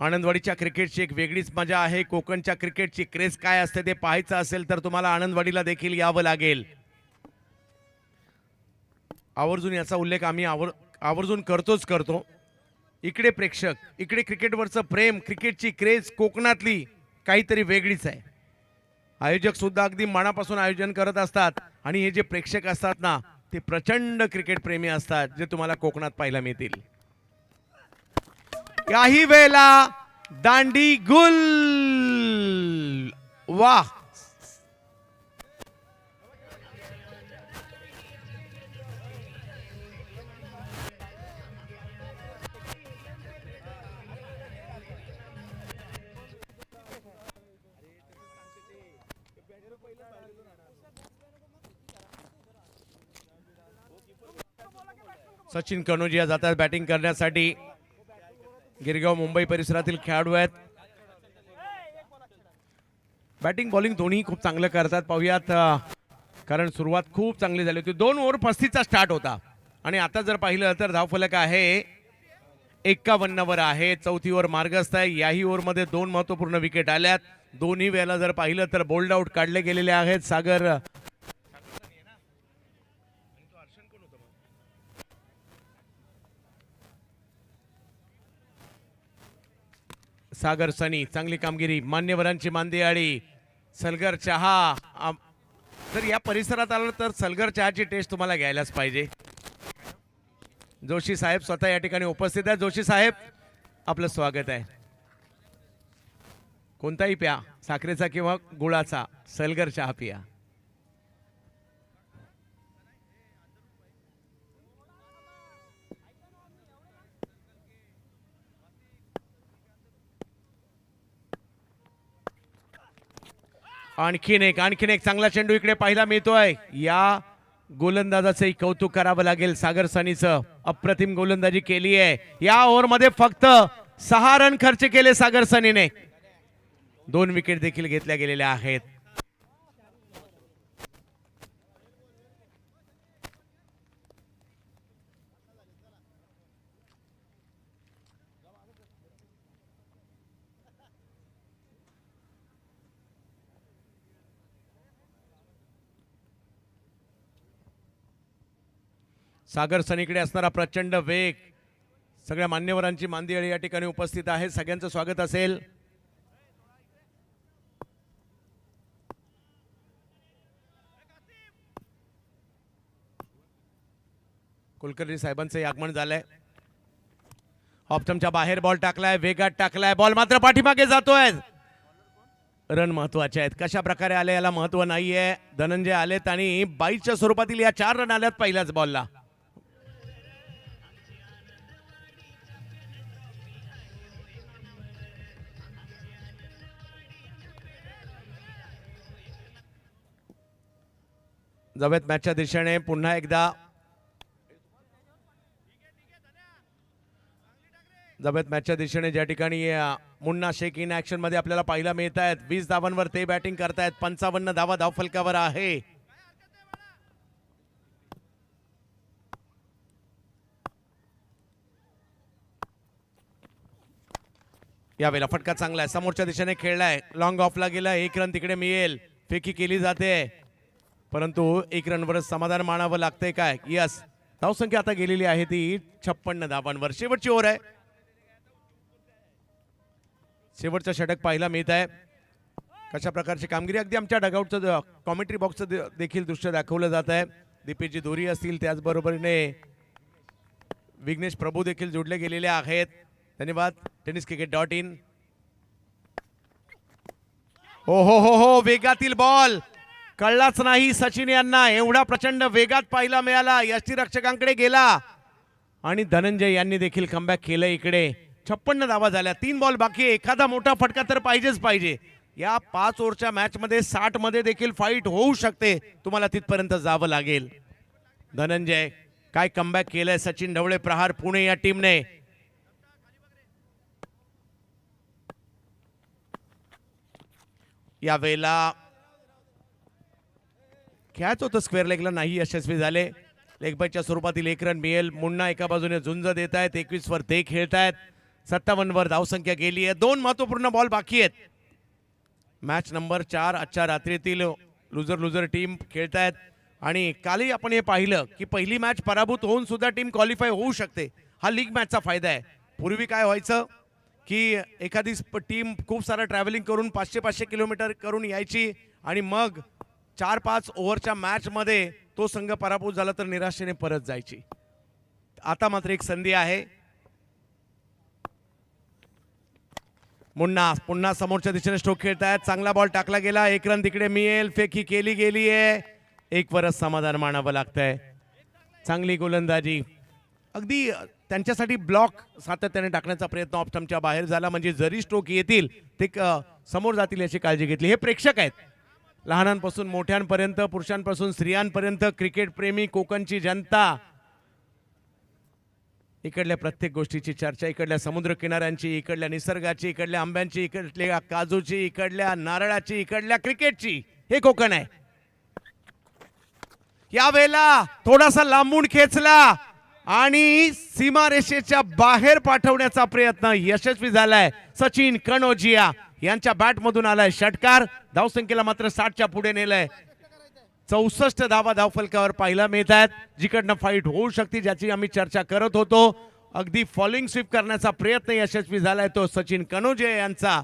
आनंदवाडीच्या क्रिकेटची एक वेगळीच मजा आहे. कोकणच्या क्रिकेटची क्रेज काय असते ते पाहायचं असेल तर तुम्हाला आनंदवाडीला देखील यावं लागेल. आवर्जून याचा उल्लेख आम्ही आवर्जून करतो. इकडे प्रेक्षक, इकडे क्रिकेटवरचं प्रेम, क्रिकेटची क्रेज कोकणातली काहीतरी वेगळीच आहे. आयोजक सुद्धा अगदी मनापासून आयोजन करत असतात आणि हे जे प्रेक्षक असतात ना ते प्रचंड क्रिकेट प्रेमी असतात, जे तुम्हाला कोकणात पाहायला मिळतील. याही वेळेला दांडी गुल, वाह. सचिन कनोजिया जातात बॅटिंग करण्यासाठी. गिरगाव मुंबई परिसरातील खेळाडू आहेत. बॅटिंग बॉलिंग दोन्ही खूप चांगलं करतात. पाहूयात, कारण सुरुवात खूप चांगली झाली होती. 2 ओव्हर 35चा स्टार्ट होता आणि आता जर पाहिलं तर धावफलक आहे 51 वर आहे. चौथी ओव्हर मार्गस्थ आहे. याही ओव्हरमध्ये 2 महत्वपूर्ण विकेट आल्यात. दोन्ही वेळेला जर पाहिलं तर बोल्ड आउट काढले गेलेले आहेत. सागर सनी चांगली कामगिरी. मान्यवरांची मांदियाळी. सलगर चहा, जर या परिसरात आलं तर सलगर चहाची टेस्ट तुम्हाला घ्यायलाच पाहिजे. जोशी साहेब स्वतः या ठिकाणी उपस्थित आहेत. जोशी साहेब, आपलं स्वागत आहे. कोणताही प्या, साखरेचा किंवा गुळाचा, सलगर चहा पिया. आणखीन एक चांगला चेंडू इकडे पाहायला मिळतोय. या गोलंदाजाचंही कौतुक करावं लागेल. सागर सनीचं अप्रतिम गोलंदाजी केली आहे. या ओव्हरमध्ये फक्त 6 रन खर्च केले सागर सनीने. 2 विकेट देखील घेतल्या गेलेल्या आहेत. सागर सनीकडे असणारा प्रचंड वेग. सगळ्या मान्यवरांची मांदियाळी या ठिकाणी उपस्थित आहे. सगळ्यांचं स्वागत असेल. कुलकर्णी साहेबांचं आगमन झालंय. ऑप्टमच्या बाहेर बॉल टाकलाय, वेगात टाकलाय. बॉल मात्र पाठीमागे जातोय. रन महत्वाचे आहेत. कशा प्रकारे आले याला महत्व नाहीये. धनंजय आलेत आणि 22च्या स्वरूपातील या 4 रन आल्यात पहिल्याच बॉलला. जाऊयात मॅचच्या दिशेने. पुन्हा एकदा जाऊयात मॅचच्या दिशेने, ज्या ठिकाणी मुन्ना शेख इन ऍक्शन मध्ये आपल्याला पाहायला मिळत आहेत. 20 धावांवर ते बॅटिंग करतायत. 55 धावा धावफलकावर आहे. यावेळेला फटका चांगला आहे. समोरच्या दिशेने खेळलाय, लॉंग ऑफला गेला. 1 रन तिकडे मिळेल. फेकी केली जाते, परंतु 1 रनवरच समाधान मानावं लागतंय. काय यस, धावसंख्या आता गेलेली आहे ती 56 धावांवर. शेवटची ओव्हर आहे. शेवटचं षटक पाहायला मिळत आहे. कशा प्रकारची कामगिरी, अगदी आमच्या डगआउटचं कॉमेंट्री बॉक्सचं देखील दृश्य दाखवलं जात आहे. दीपेशजी दोरी असतील, त्याचबरोबरीने विघ्नेश प्रभू देखील जोडले गेलेले आहेत. धन्यवाद. tenniscricket.in. हो वेगातील बॉल कळलाच नाही सचिन यांना. एवढा प्रचंड वेगात पाहायला मिळाला. यष्टीरक्षकांकडे गेला आणि धनंजय यांनी देखील कमबॅक केलं. इकडे 56 धावा झाल्या. 3 बॉल बाकी. एखादा मोठा फटका तर पाहिजेच पाहिजे. या 5 ओव्हरच्या मॅच मध्ये 60 मध्ये देखील फाईट होऊ शकते. तुम्हाला तिथपर्यंत जावं लागेल. धनंजय काय कमबॅक केलंय. सचिन ढवळे प्रहार पुणे या टीमने. या वेळेला खेळायचं होतं स्क्वेअर लेगला, नाही यशस्वी झाले. लेग बायच्या स्वरूपातील 1 रन मिळेल. मुन्ना एका बाजूने झुंज देत आहेत. 21 वर ते खेळतायत. 57 वर धावसंख्या गेली आहे. 2 महत्वपूर्ण बॉल बाकी आहेत. मॅच नंबर 4 आजच्या रात्रीतील लुझर टीम खेळतायत. आणि कालही आपण हे पाहिलं की पहिली मॅच पराभूत होऊन सुद्धा टीम क्वालिफाय होऊ शकते. हा लीग मॅचचा फायदा आहे. पूर्वी काय व्हायचं की एखादी टीम खूप सारं ट्रॅव्हलिंग करून 500-500 किलोमीटर करून यायची आणि मग 4-5 ओव्हरच्या मॅचमध्ये तो संघ पराभूत झाला तर निराशेने परत जायची. आता मात्र एक संधी आहे. मुन्ना पुन्हा समोरच्या दिशेने स्ट्रोक खेळतायत. चांगला बॉल टाकला गेला. 1 रन तिकडे मिळेल. फेकी केली गेली आहे. 1 वरच समाधान मानावं लागतंय. चांगली गोलंदाजी. अगदी त्यांच्यासाठी ब्लॉक सातत्याने टाकण्याचा प्रयत्न ऑफ स्टंपच्या बाहेर झाला. म्हणजे जरी स्ट्रोक येतील ते समोर जातील याची काळजी घेतली. हे प्रेक्षक आहेत. लहानांपासून मोठ्यांपर्यंत, पुरुषांपासून स्त्रियांपर्यंत, क्रिकेट प्रेमी, कोकणची जनता. इकडल्या प्रत्येक गोष्टीची चर्चा. इकडल्या समुद्र किनाऱ्यांची, इकडल्या निसर्गाची, इकडल्या आंब्यांची, इकडल्या काजूची, इकडल्या नारळाची, इकडल्या क्रिकेटची. हे कोकण आहे. यावेळेला थोडासा लांबून खेचला आणि सीमारेषेच्या बाहेर पाठवण्याचा प्रयत्न यशस्वी झालाय. सचिन कनोजिया यांच्या बॅटमधून आलाय षटकार. धावसंख्येला मात्र 60च्या पुढे नेलंय. 64 धावा धावफलकावर पाहायला मिळत आहेत. जिकडनं फाईट होऊ शकते ज्याची आम्ही चर्चा करत होतो. अगदी फॉलोइंग स्वीप करण्याचा प्रयत्न यशस्वी झालाय तो सचिन कनोजिया यांचा.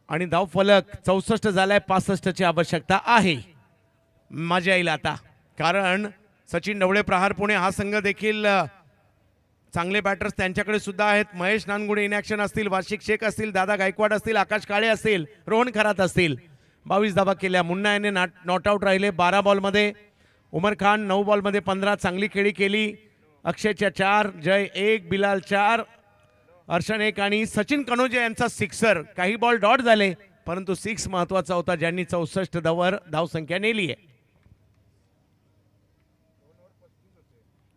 आणि धावफलक 64 झालाय. 65ची आवश्यकता आहे. मजा येईल आता, कारण सचिन ढवळे प्रहार पुणे हा संघ देखील चांगले बॅटर्स त्यांच्याकडे सुद्धा आहेत. महेश नानगुडे इन ॲक्शन असतील, वार्षिक शेख असतील, दादा गायकवाड असतील, आकाश काळे असतील, रोहन खरात असतील. 22 धावा केल्या. मुन्ना याने नॉट आउट राहिले 12 बॉलमध्ये. उमर खान 9 बॉलमध्ये 15 चांगली खेळी केली. अक्षयच्या 4, जय 1, बिलाल 4, अर्शन 1 आणि सचिन कनोजिया यांचा सिक्सर. काही बॉल डॉट झाले परंतु 6 महत्वाचा होता ज्यांनी 64 धावांवर धावसंख्या नेली आहे.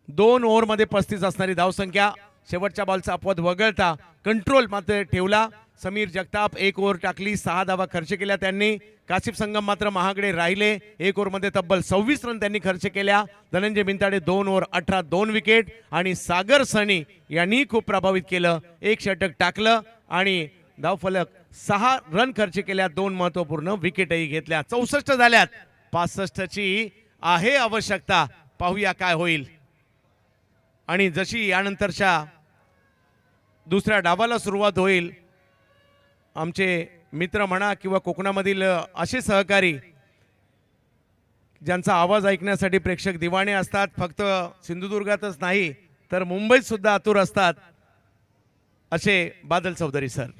2 ओव्हरमध्ये 35 असणारी धावसंख्या. शेवटच्या बॉलचा अपवाद वगळता कंट्रोल मात्र ठेवला. समीर जगताप 1 ओव्हर टाकली, 6 धावा खर्च केल्या त्यांनी. काशिफ संगम मात्र महागडे राहिले. 1 ओव्हरमध्ये तब्बल 26 रन त्यांनी खर्च केल्या. Dhananjay Bintade 2 over 18, 2 wicket. आणि सागर सनी यांनी खूप प्रभावित केलं. 1 षटक टाकलं आणि धावफलक 6 रन खर्च केल्या. 2 महत्वपूर्ण विकेटही घेतल्या. 64 झाल्यात. 65ची आहे आवश्यकता. पाहूया काय होईल. आणि जशी यानंतरच्या दुसऱ्या डावाला सुरुवात होईल, आमचे मित्र म्हणा किंवा कोकणामधील असे सहकारी ज्यांचा आवाज ऐकण्यासाठी प्रेक्षक दिवाणे असतात, फक्त सिंधुदुर्गातच नाही तर मुंबईत सुद्धा आतुर असतात, असे बादल चौधरी सर.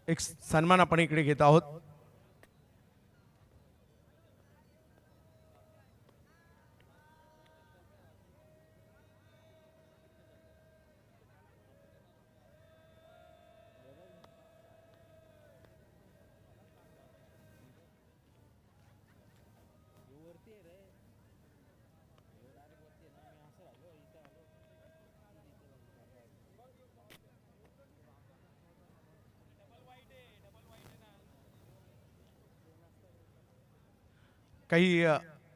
एक सन्मान आपण इकडे घेत आहोत. काही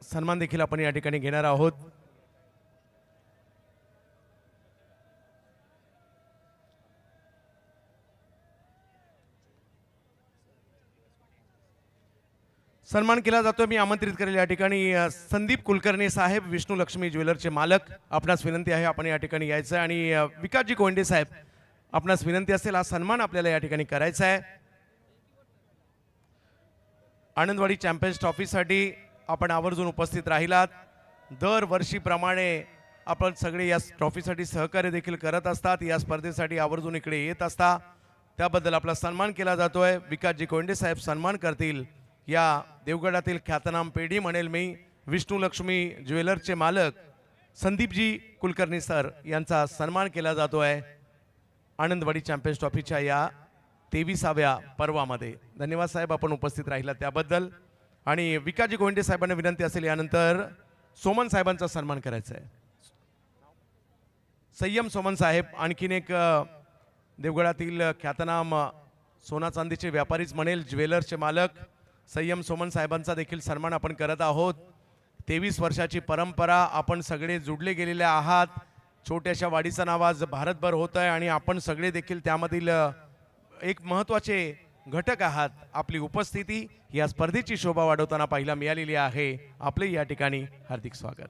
सन्मान देखील आपण या ठिकाणी घेणार आहोत. सन्मान केला जातो. मी आमंत्रित करेल या ठिकाणी संदीप कुलकर्णी साहेब, विष्णू लक्ष्मी ज्वेलरचे मालक. आपणास विनंती आहे आपण या ठिकाणी यायचं आणि विकासजी कोंडे साहेब आपणास विनंती असेल हा सन्मान आपल्याला या ठिकाणी करायचा आहे. आनंदवाडी चॅम्पियन्स ट्रॉफीसाठी आपण आवर्जून उपस्थित राहिलात. दरवर्षीप्रमाणे आपण सगळे या ट्रॉफीसाठी सहकार्य देखील करत असतात. या स्पर्धेसाठी आवर्जून इकडे येत असता, त्याबद्दल आपला सन्मान केला जातोय. विकासजी कोंडे साहेब सन्मान करतील. या देवगडातील ख्यातनाम पेढी म्हणेल मी, विष्णू लक्ष्मी ज्वेलरचे मालक संदीपजी कुलकर्णी सर यांचा सन्मान केला जातोय आनंदवाडी चॅम्पियन्स ट्रॉफीच्या या 23व्या पर्वामध्ये. धन्यवाद साहेब आपण उपस्थित राहिला त्याबद्दल. आणि विकासजी गोंडे साहेबांना विनंती असेल यानंतर सोमन साहेबांचा सन्मान करायचा आहे. संयम सोमन साहेब आणखीन एक देवगडातील ख्यातनाम सोना चांदीचे व्यापारीच म्हणेल, ज्वेलर्सचे मालक संयम सोमन साहेबांचा देखील सन्मान आपण करत आहोत. 23 वर्षाची परंपरा, आपण सगळे जुडले गेलेले आहात. छोट्याशा वाडीचं नाव आज भारतभर होत आहे आणि आपण सगळे देखील त्यामधील एक महत्त्वाचे घटक आहात. आपली उपस्थिती या स्पर्धेची शोभा वाढवताना पाहायला मिळालेली आहे. आपले या ठिकाणी हार्दिक स्वागत.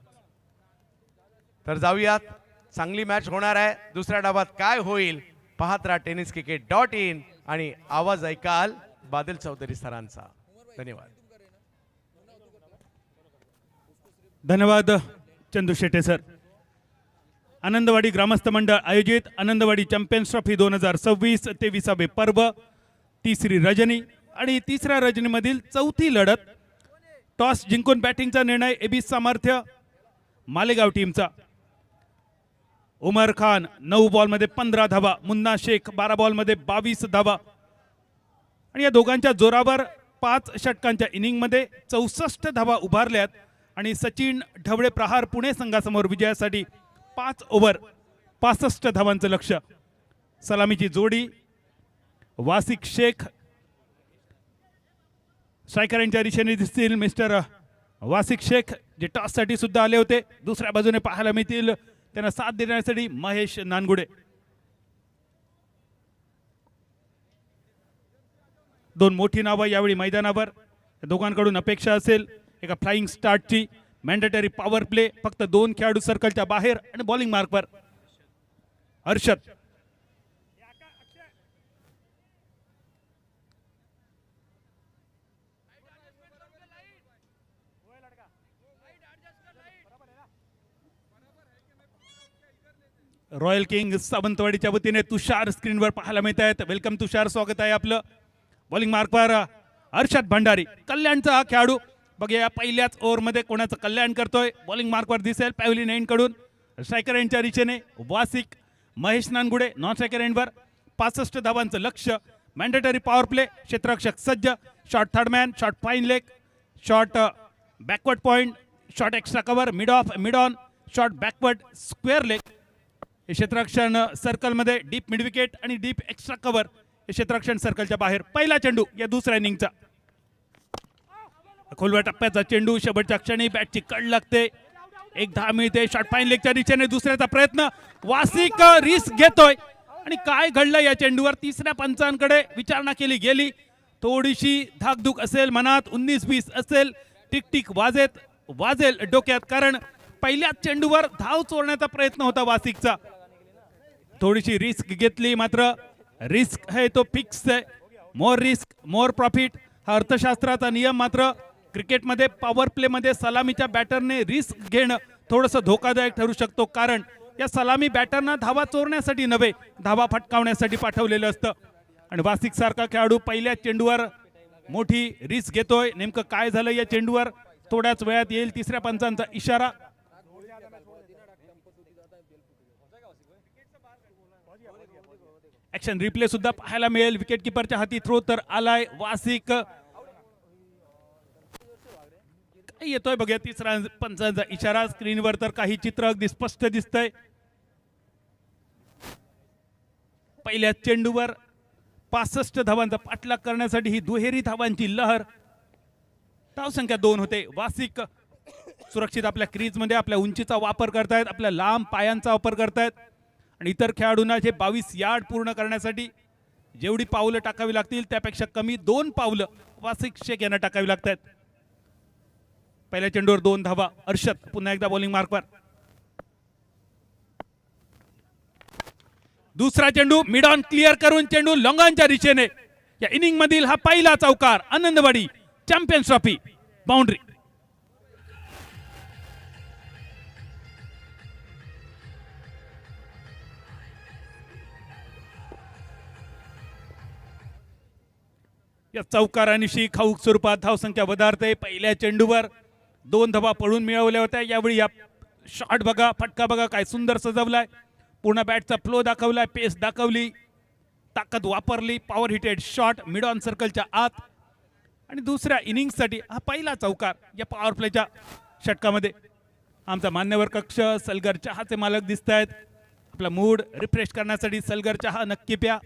तर जाऊयात, चांगली मॅच होणार आहे. दुसऱ्या डावात काय होईल पाहत राहा tenniscricket.in आणि आवाज ऐकाल बादल चौधरी सरांचा. धन्यवाद. धन्यवाद चंदू शेटे सर. आनंदवाडी ग्रामस्थ मंडळ आयोजित आनंदवाडी चॅम्पियन्स ट्रॉफी 2026 23वे पर्व, तिसरी रजनी आणि तिसऱ्या रजनीमधील चौथी लढत. टॉस जिंकून बॅटिंगचा निर्णय एबी सामर्थ्य मालेगाव टीमचा. उमर खान 9 बॉलमध्ये 15 धावा, मुन्ना शेख 12 बॉलमध्ये 22 धावा आणि या दोघांच्या जोरावर 5 षटकांच्या इनिंगमध्ये 64 धावा उभारल्यात आणि सचिन ढवळे प्रहार पुणे संघासमोर विजयासाठी 5 ओव्हर 65 धावांचं लक्ष्य. सलामीची जोडी वासिक शेख स्ट्रायकरांच्या दिशेने दिसतील. मिस्टर वासिक शेख जे टॉससाठी सुद्धा आले होते. दुसऱ्या बाजूने पाहायला मिळतील त्यांना साथ देण्यासाठी महेश नानगुडे. दोन मोठी नावं यावेळी मैदानावर. दोघांकडून अपेक्षा असेल एका फ्लाइंग स्टार्टची. मॅन्डेटरी पॉवर प्ले, फक्त 2 खेळाडू सर्कलच्या बाहेर आणि बॉलिंग मार्कवर. हर्षद रॉयल किंग सावंतवाडीच्या वतीने तुषार स्क्रीनवर पाहायला मिळत आहेत. वेलकम तुषार, स्वागत आहे आपलं. बॉलिंग मार्कवर हर्षद भंडारी, कल्याणचा हा खेळाडू. बघूया पहिल्याच ओव्हरमध्ये कोणाचं कल्याण करतोय. बॉलिंग मार्कवर दिसेल पॅव्हलियन एंड कडून स्ट्रायकर यांच्या दिशेने वासिक महेश नानगुडे. नॉन स्ट्रायकर एंडवर 65 धावांचं लक्ष्य. मॅन्डेटरी पॉवर प्ले, क्षेत्ररक्षक सज्ज. Shot third man, shot fine leg, shot backward point, shot extra cover, mid of, mid on, shot backward square leg. हे क्षेत्ररक्षण सर्कलमध्ये डीप मिड विकेट आणि डीप एक्स्ट्रा कव्हर. हे क्षेत्ररक्षण सर्कलच्या बाहेर. पहिला चेंडू या दुसऱ्या इनिंगचा. खोलव्या टप्प्याचा चेंडू, शेवटच्या क्षणी बॅटची कड लागते. 1 धाव मिळते. शॉट फाईन लेगच्या दिशेने दुसऱ्याचा प्रयत्न. वासिक रिस्क घेतोय आणि काय घडलं या चेंडूवर तिसऱ्या पंचांकडे विचारणा केली गेली. थोडीशी धाकधूक असेल मनात, 19-20 असेल, टिक वाजेल डोक्यात, कारण पहिल्याच चेंडूवर धाव चोरण्याचा प्रयत्न होता वासिकचा. थोडीशी रिस्क घेतली, मात्र रिस्क है तो फिक्स है. मोर रिस्क मोर प्रॉफिट हा अर्थशास्त्राचा नियम. मात्र क्रिकेटमध्ये पॉवर प्लेमध्ये सलामीच्या बॅटरने रिस्क घेणं थोडंसं धोकादायक ठरू शकतो, कारण या सलामी बॅटरना धावा चोरण्यासाठी नव्हे, धावा फटकावण्यासाठी पाठवलेलं असतं. आणि वासिक सारखा खेळाडू पहिल्या चेंडूवर मोठी रिस्क घेतोय. नेमकं काय झालं या चेंडूवर थोड्याच वेळात येईल तिसऱ्या पंचांचा इशारा. ऍक्शन रिप्ले सुद्धा पाहायला मिळेल. विकेट किपरच्या हाती थ्रो तर आलाय. वासिक काय येतोय बघा तिसरा पंचांचा इशारा. स्क्रीनवर तर काही चित्र अगदी स्पष्ट दिसतंय. पहिल्या चेंडूवर 65 धावांचा पाठलाग करण्यासाठी ही दुहेरी धावांची लहर. धावसंख्या 2 होते. वासिक सुरक्षित आपल्या क्रीज मध्ये आपल्या उंचीचा वापर करतायत, आपल्या लांब पायांचा वापर करतायत आणि इतर खेळाडूंना जे 22 यार्ड पूर्ण करण्यासाठी जेवढी पावलं टाकावी लागतील त्यापेक्षा कमी 2 पावलं वासिक शेख यांना टाकावी लागतात. पहिल्या चेंडूवर 2 धावा. अर्षद पुन्हा एकदा बॉलिंग मार्कवर. दुसरा चेंडू मिड ऑन क्लिअर करून चेंडू लॉंगांच्या दिशेने. या इनिंग मधील हा पहिला चौकार. Anandwadi champions trophy boundary. या चौकारानिशी खाऊक स्वरूपात धावसंख्या वधारते. पहिल्या चेंडूवर 2 धावा पळून मिळवल्या होत्या. यावेळी या शॉट बघा, फटका बघा काय सुंदर सजवलाय. पूर्ण बॅटचा फ्लो दाखवलाय, पेस दाखवली, ताकद वापरली. Power hitted shot mid on सर्कलच्या आत आणि दुसऱ्या इनिंगसाठी हा पहिला चौकार या पॉवर प्लेच्या षटकामध्ये. आमचा मान्यवर कक्ष सलगर चहाचे मालक दिसत आहेत. आपला मूड रिफ्रेश करण्यासाठी सलगर चहा नक्की प्या.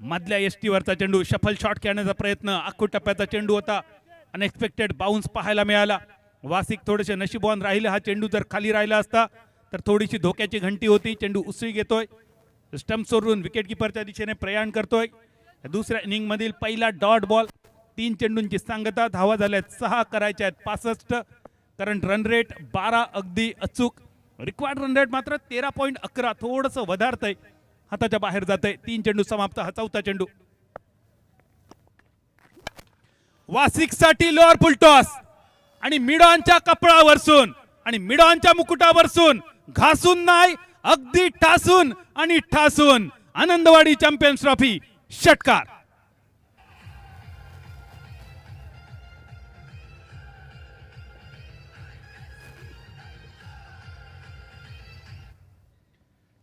मधल्या एसटीवरचा चेंडू शफल शॉट खेळण्याचा प्रयत्न. आखू टप्प्याचा चेंडू होता. अनएक्सपेक्टेड बाउन्स पाहायला मिळाला. वासिक थोडेसे नशीबवान राहिले. हा चेंडू जर खाली राहिला असता तर थोडीशी धोक्याची घंटी होती. चेंडू उसळी घेतोय, स्टंप सोडून विकेटकीपरच्या दिशेने प्रयाण करतोय. दुसऱ्या इनिंग मधील पहिला डॉट बॉल. 3 चेंडूंची सांगता. धावा झाल्यात 6, करायच्या आहेत 65. करंट रन रेट 12 अगदी अचूक. रिक्वायर्ड रन रेट मात्र 13.11. थोडंसं वधारतंय, हाताच्या बाहेर जातंय. 3 चेंडू समाप्त. हा चौथा चेंडू. वासिक साठी लोअर फुल टॉस आणि मिडॉनच्या कपळावरसून आणि मिडॉनच्या मुकुटावरसून घासून नाही, अगदी ठासून आणि ठासून आनंदवाडी चॅम्पियन्स ट्रॉफी षटकार.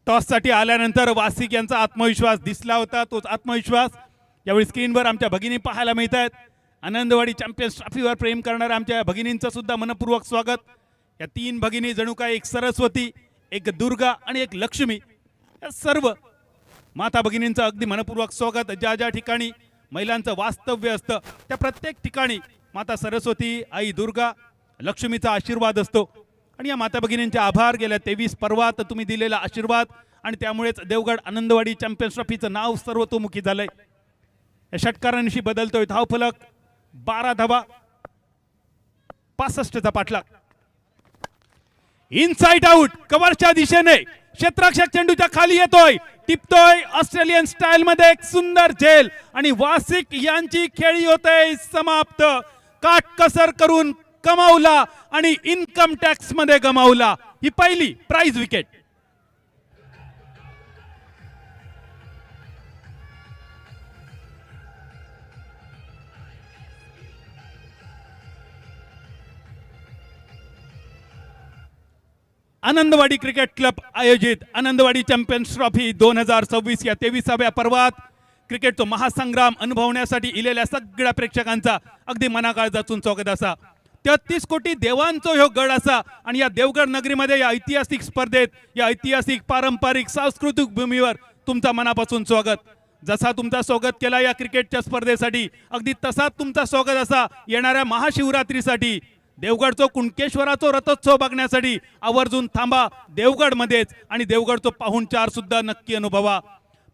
टॉस साठी आल्यानंतर वासिक यांचा आत्मविश्वास दिसला होता. तोच आत्मविश्वास यावेळी स्क्रीनवर आमच्या भगिनी पाहायला मिळत आहेत. आनंदवाडी चॅम्पियन्स ट्रॉफीवर प्रेम करणाऱ्या आमच्या भगिनींचं सुद्धा मनपूर्वक स्वागत. या 3 भगिनी जणू काय एक सरस्वती, एक दुर्गा आणि एक लक्ष्मी. या सर्व माता भगिनींचं अगदी मनपूर्वक स्वागत. ज्या ज्या ठिकाणी महिलांचं वास्तव्य असतं त्या प्रत्येक ठिकाणी माता सरस्वती, आई दुर्गा, लक्ष्मीचा आशीर्वाद असतो. आणि या माता भगिनींचे आभार. गेल्या 23 पर्वात तुम्ही दिलेला आशीर्वाद आणि त्यामुळेच देवगड आनंदवाडी चॅम्पियन्स ट्रॉफीचं नाव सर्वतोमुखी झालंय. या षटकारांशी बदलतोय धावफलक. 12 धावा, 65चा पाठलाग. इनसाइड आउट कव्हरच्या दिशेने क्षेत्ररक्षक चेंडूच्या खाली येतोय, टिपतोय ऑस्ट्रेलियन स्टाईल मध्ये एक सुंदर झेल आणि वासिक यांची खेळी होते समाप्त. काटकसर करून कमावला आणि इन्कम टॅक्स मध्ये गमावला. ही पहिली prize wicket. Anandwadi cricket club आयोजित आनंदवाडी चॅम्पियन्स ट्रॉफी 2026 या 23व्या पर्वात क्रिकेटचा महासंग्राम अनुभवण्यासाठी इलेल्या सगळ्या प्रेक्षकांचा अगदी मनाकाळजातून स्वागत असा. 33 कोटी देवांचो ह्यो गड असा आणि या देवगड नगरीमध्ये या ऐतिहासिक स्पर्धेत, या ऐतिहासिक पारंपरिक सांस्कृतिक भूमीवर तुमचा मनापासून स्वागत. जसा तुमचा स्वागत केला या क्रिकेटच्या स्पर्धेसाठी, अगदी तसाच तुमचा स्वागत असा येणाऱ्या महाशिवरात्रीसाठी. देवगडचो कुणकेश्वराचो रथोत्सव बघण्यासाठी आवर्जून थांबा देवगडमध्येच आणि देवगडचो पाहुणचार सुद्धा नक्की अनुभवा.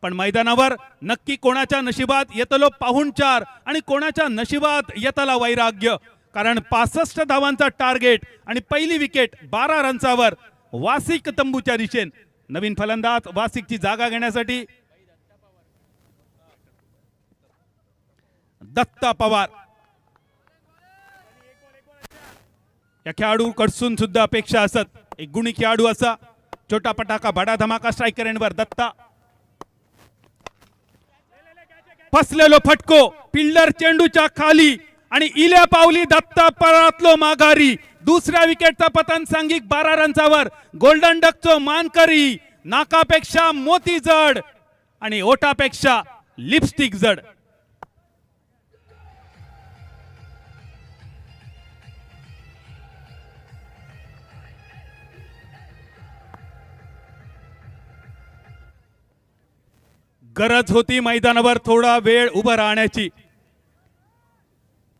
पण मैदानावर नक्की कोणाच्या नशिबात येतलो पाहुणचार आणि कोणाच्या नशिबात येतला वैराग्य. कारण 65 धावांचा टार्गेट आणि पहिली विकेट 12 रन्सावर वासिक तंबूच्या दिशेने. नवीन फलंदाज वासिकची जागा घेण्यासाठी दत्ता पवार. या खेळाडूकडसून सुद्धा अपेक्षा असत एक गुणी खेळाडू असा. छोटा पटाका बडा धमाका स्ट्रायकर एंडवर दत्ता. फसलेलो फटको फिल्डर चेंडूच्या खाली आणि इल्या पावली दत्ता परतलो माघारी. दुसऱ्या विकेटचा पतन सांघिक 12 रन्सावर. गोल्डन डकचो मानकरी. नाकापेक्षा मोती जड आणि ओठापेक्षा लिपस्टिक जड. गरज होती मैदानावर थोडा वेळ उभं राहण्याची.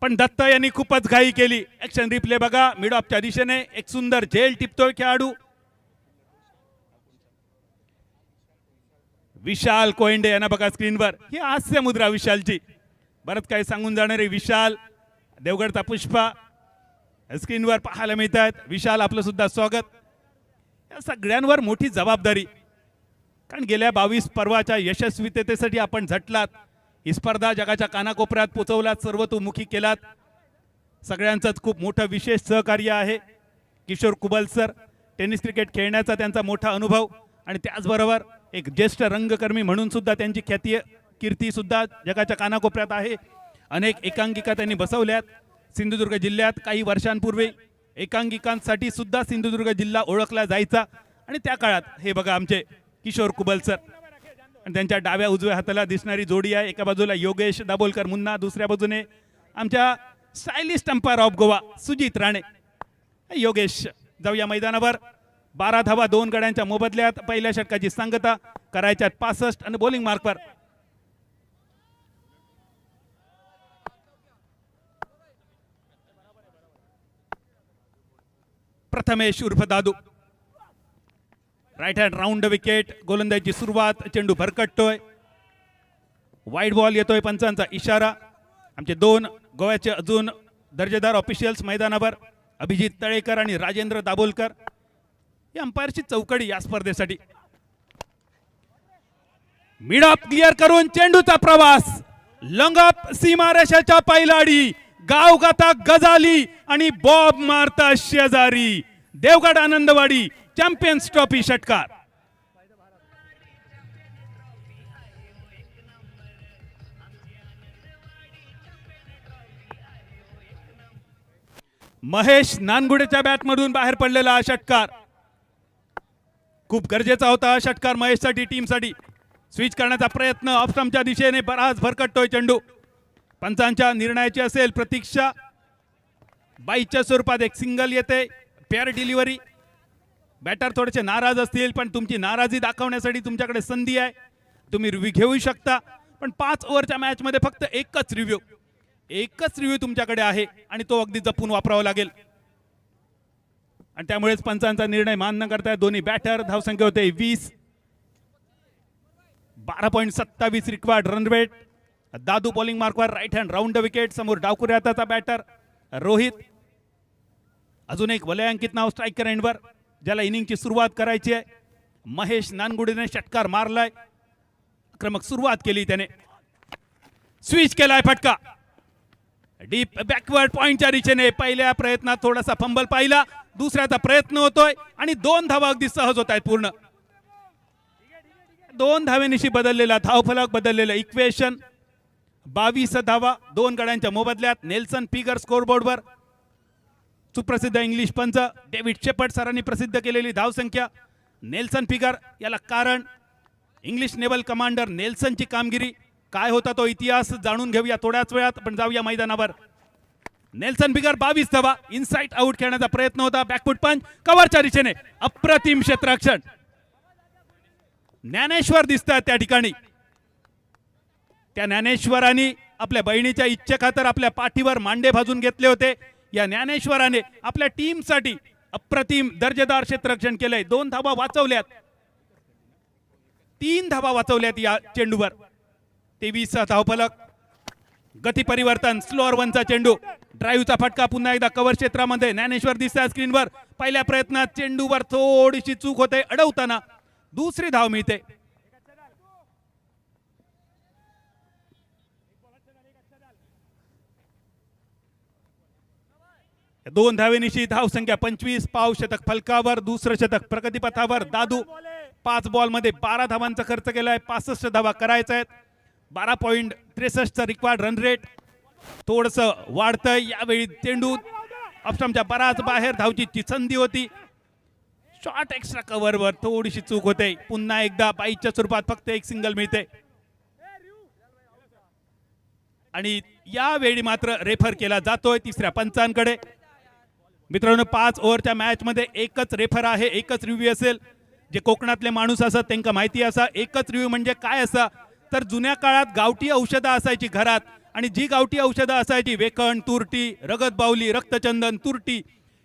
पण दत्त यांनी खूपच घाई केली. ऍक्शन रिप्ले बघा. मिड ऑफच्या दिशेने एक सुंदर झेल टिपतोय खेळाडू विशाल कोयंडे यांना बघा स्क्रीनवर. ही हास्य मुद्रा विशालची. बरंच काही सांगून जाणारे विशाल, देवगडचा पुष्पा स्क्रीनवर पाहायला मिळतात. विशाल आपलं सुद्धा स्वागत. या सगळ्यांवर मोठी जबाबदारी, कारण गेल्या 22 पर्वाच्या यशस्वीतेसाठी आपण झटलात. ही स्पर्धा जगाच्या कानाकोपऱ्यात पोचवलात, सर्वतोमुखी केलात. सगळ्यांचंच खूप मोठं विशेष सहकार्य आहे. Kishor Kubal sir, tennis cricket खेळण्याचा त्यांचा मोठा अनुभव आणि त्याचबरोबर एक ज्येष्ठ रंगकर्मी म्हणून सुद्धा त्यांची ख्याती कीर्ती सुद्धा जगाच्या कानाकोपऱ्यात आहे. अनेक एकांकिका त्यांनी बसवल्यात सिंधुदुर्ग जिल्ह्यात. काही वर्षांपूर्वी एकांकिकांसाठी सुद्धा सिंधुदुर्ग जिल्हा ओळखला जायचा आणि त्या काळात हे बघा आमचे किशोर कुबल सर आणि त्यांच्या डाव्या उजव्या हाताला दिसणारी जोडी आहे. एका बाजूला योगेश दाभोलकर मुन्ना, दुसऱ्या बाजूने आमच्या stylish umpire of Goa Sujit Rane. Yogesh जाऊया मैदानावर. 12 धावा 2 गड्यांच्या मोबदल्यात. पहिल्या षटकाची सांगता करायच्यात 65 आणि बॉलिंग मार्कवर प्रथमेश उर्फ Dadu. Right hand round wicket. गोलंदाजीची सुरुवात. चेंडू भरकटतोय. वाईड बॉल येतोय. पंचांचा इशारा. आमचे 2 गोव्याचे अजून दर्जेदार ऑफिशियल्स मैदानावर, अभिजित तळेकर आणि राजेंद्र दाभोलकर. ही अंपायरची चौकडी या स्पर्धेसाठी. मिड ऑफ क्लिअर करून चेंडूचा प्रवास. लंगप सीमारेषेच्या पैलाडी. गावगाता गजाली आणि बॉब मारता शेजारी. देवगड आनंदवाडी चॅम्पियन्स ट्रॉफी षटकार. महेश नानगुडेच्या बॅटमधून बाहेर पडलेला हा षटकार खूप गरजेचा होता. हा षटकार महेशसाठी, टीमसाठी. स्विच करण्याचा प्रयत्न ऑफ स्टंपच्या दिशेने बराच भरकटतोय चेंडू. पंचांच्या निर्णयाची असेल प्रतीक्षा. बाईच्या स्वरूपात एक सिंगल येते. Pair delivery. बॅटर थोडेसे नाराज असतील, पण तुमची नाराजी दाखवण्यासाठी तुमच्याकडे संधी आहे. तुम्ही रिव्ह्यू घेऊ शकता. पण 5 ओव्हरच्या मॅचमध्ये फक्त एकच रिव्ह्यू तुमच्याकडे आहे आणि तो अगदी जपून वापरावा लागेल. आणि त्यामुळेच पंचांचा निर्णय मान्य करतायत दोन्ही बॅटर. धावसंख्या होते 20. 12.27 required run rate. Dadu bowling मार्कवर. Right hand round wicket. समोर डावकुरे हाताचा बॅटर रोहित. अजून एक वलयांकित नाव स्ट्रायकर एंडवर, ज्याला इनिंगची सुरुवात करायची आहे. महेश नानगुडेने षटकार मारलाय. आक्रमक सुरुवात केली त्याने. स्विच केलाय फटका. डीप बॅकवर्ड पॉइंटच्या दिशेने. पहिल्या प्रयत्नात थोडासा फंबल पाहिला. दुसऱ्याचा प्रयत्न होतोय आणि 2 धावा अगदी सहज होत आहेत. पूर्ण 2 धावेनिशी बदललेला धावफलक, बदललेलं इक्वेशन. 22 धावा 2 गड्यांच्या मोबदल्यात. नेल्सन फिगर स्कोरबोर्डवर. सुप्रसिद्ध इंग्लिश पंच डेव्हिड शेपर्ड सरांनी प्रसिद्ध केलेली धावसंख्या. नेल्सन फिगर, याला कारण इंग्लिश नेव्हल कमांडर नेल्सनची कामगिरी. काय होता तो इतिहास जाणून घेऊया थोड्याच वेळात. पण जाऊया मैदानावर. नेल्सन फिगर 22 धावा. इनसाइड आउट खेळण्याचा प्रयत्न होता. बॅकफुट पंच कव्हरच्या दिशेने. अप्रतिम क्षेत्ररक्षण. ज्ञानेश्वर दिसतात त्या ठिकाणी. त्या ज्ञानेश्वरांनी आपल्या बहिणीच्या इच्छेखातर आपल्या पाठीवर मांडे भाजून घेतले होते. या ज्ञानेश्वराने आपल्या टीमसाठी अप्रतिम दर्जेदार क्षेत्ररक्षण केलंय. 2 धावा वाचवल्यात. 3 धावा वाचवल्यात या चेंडूवर. 23 धावफलक. गती परिवर्तन. स्लोअर 1चा चेंडू. ड्राईव्हचा फटका. पुन्हा एकदा कव्हर क्षेत्रामध्ये. ज्ञानेश्वर दिसतात स्क्रीनवर. पहिल्या प्रयत्नात चेंडूवर थोडीशी चूक होते. अडवताना दुसरी धाव मिळते. दोन धावेनिशी धावसंख्या 25. पाव शतक फलकावर. दुसरं शतक प्रगतीपथावर. दादू 5 बॉलमध्ये 12 धावांचा खर्च केलाय. 65 धावा करायचा आहेत. 12.63चा रिक्वायर्ड रन रेट. थोडस वाढतंय यावेळी. चेंडू ऑफस्टंपच्या बराच बाहेर. धावची संधी होती. शॉर्ट एक्स्ट्रा कव्हरवर थोडीशी चूक होते. पुन्हा एकदा बाईच्या स्वरूपात फक्त एक सिंगल मिळते. आणि यावेळी मात्र रेफर केला जातोय तिसऱ्या पंचांकडे. मित्रांनो, 5 ओव्हरच्या मॅच मध्ये एकच रेफर आहे. एकच रिव्ह्यू असेल. जे कोकणातले माणूस असत त्यांना माहिती असा एकच रिव्ह्यू म्हणजे काय असा. तर जुन्या काळात गावठी औषधं असायची घरात आणि जी गावठी औषधं असायची वेकण तुरटी रगत बावली रक्तचंदन तुरटी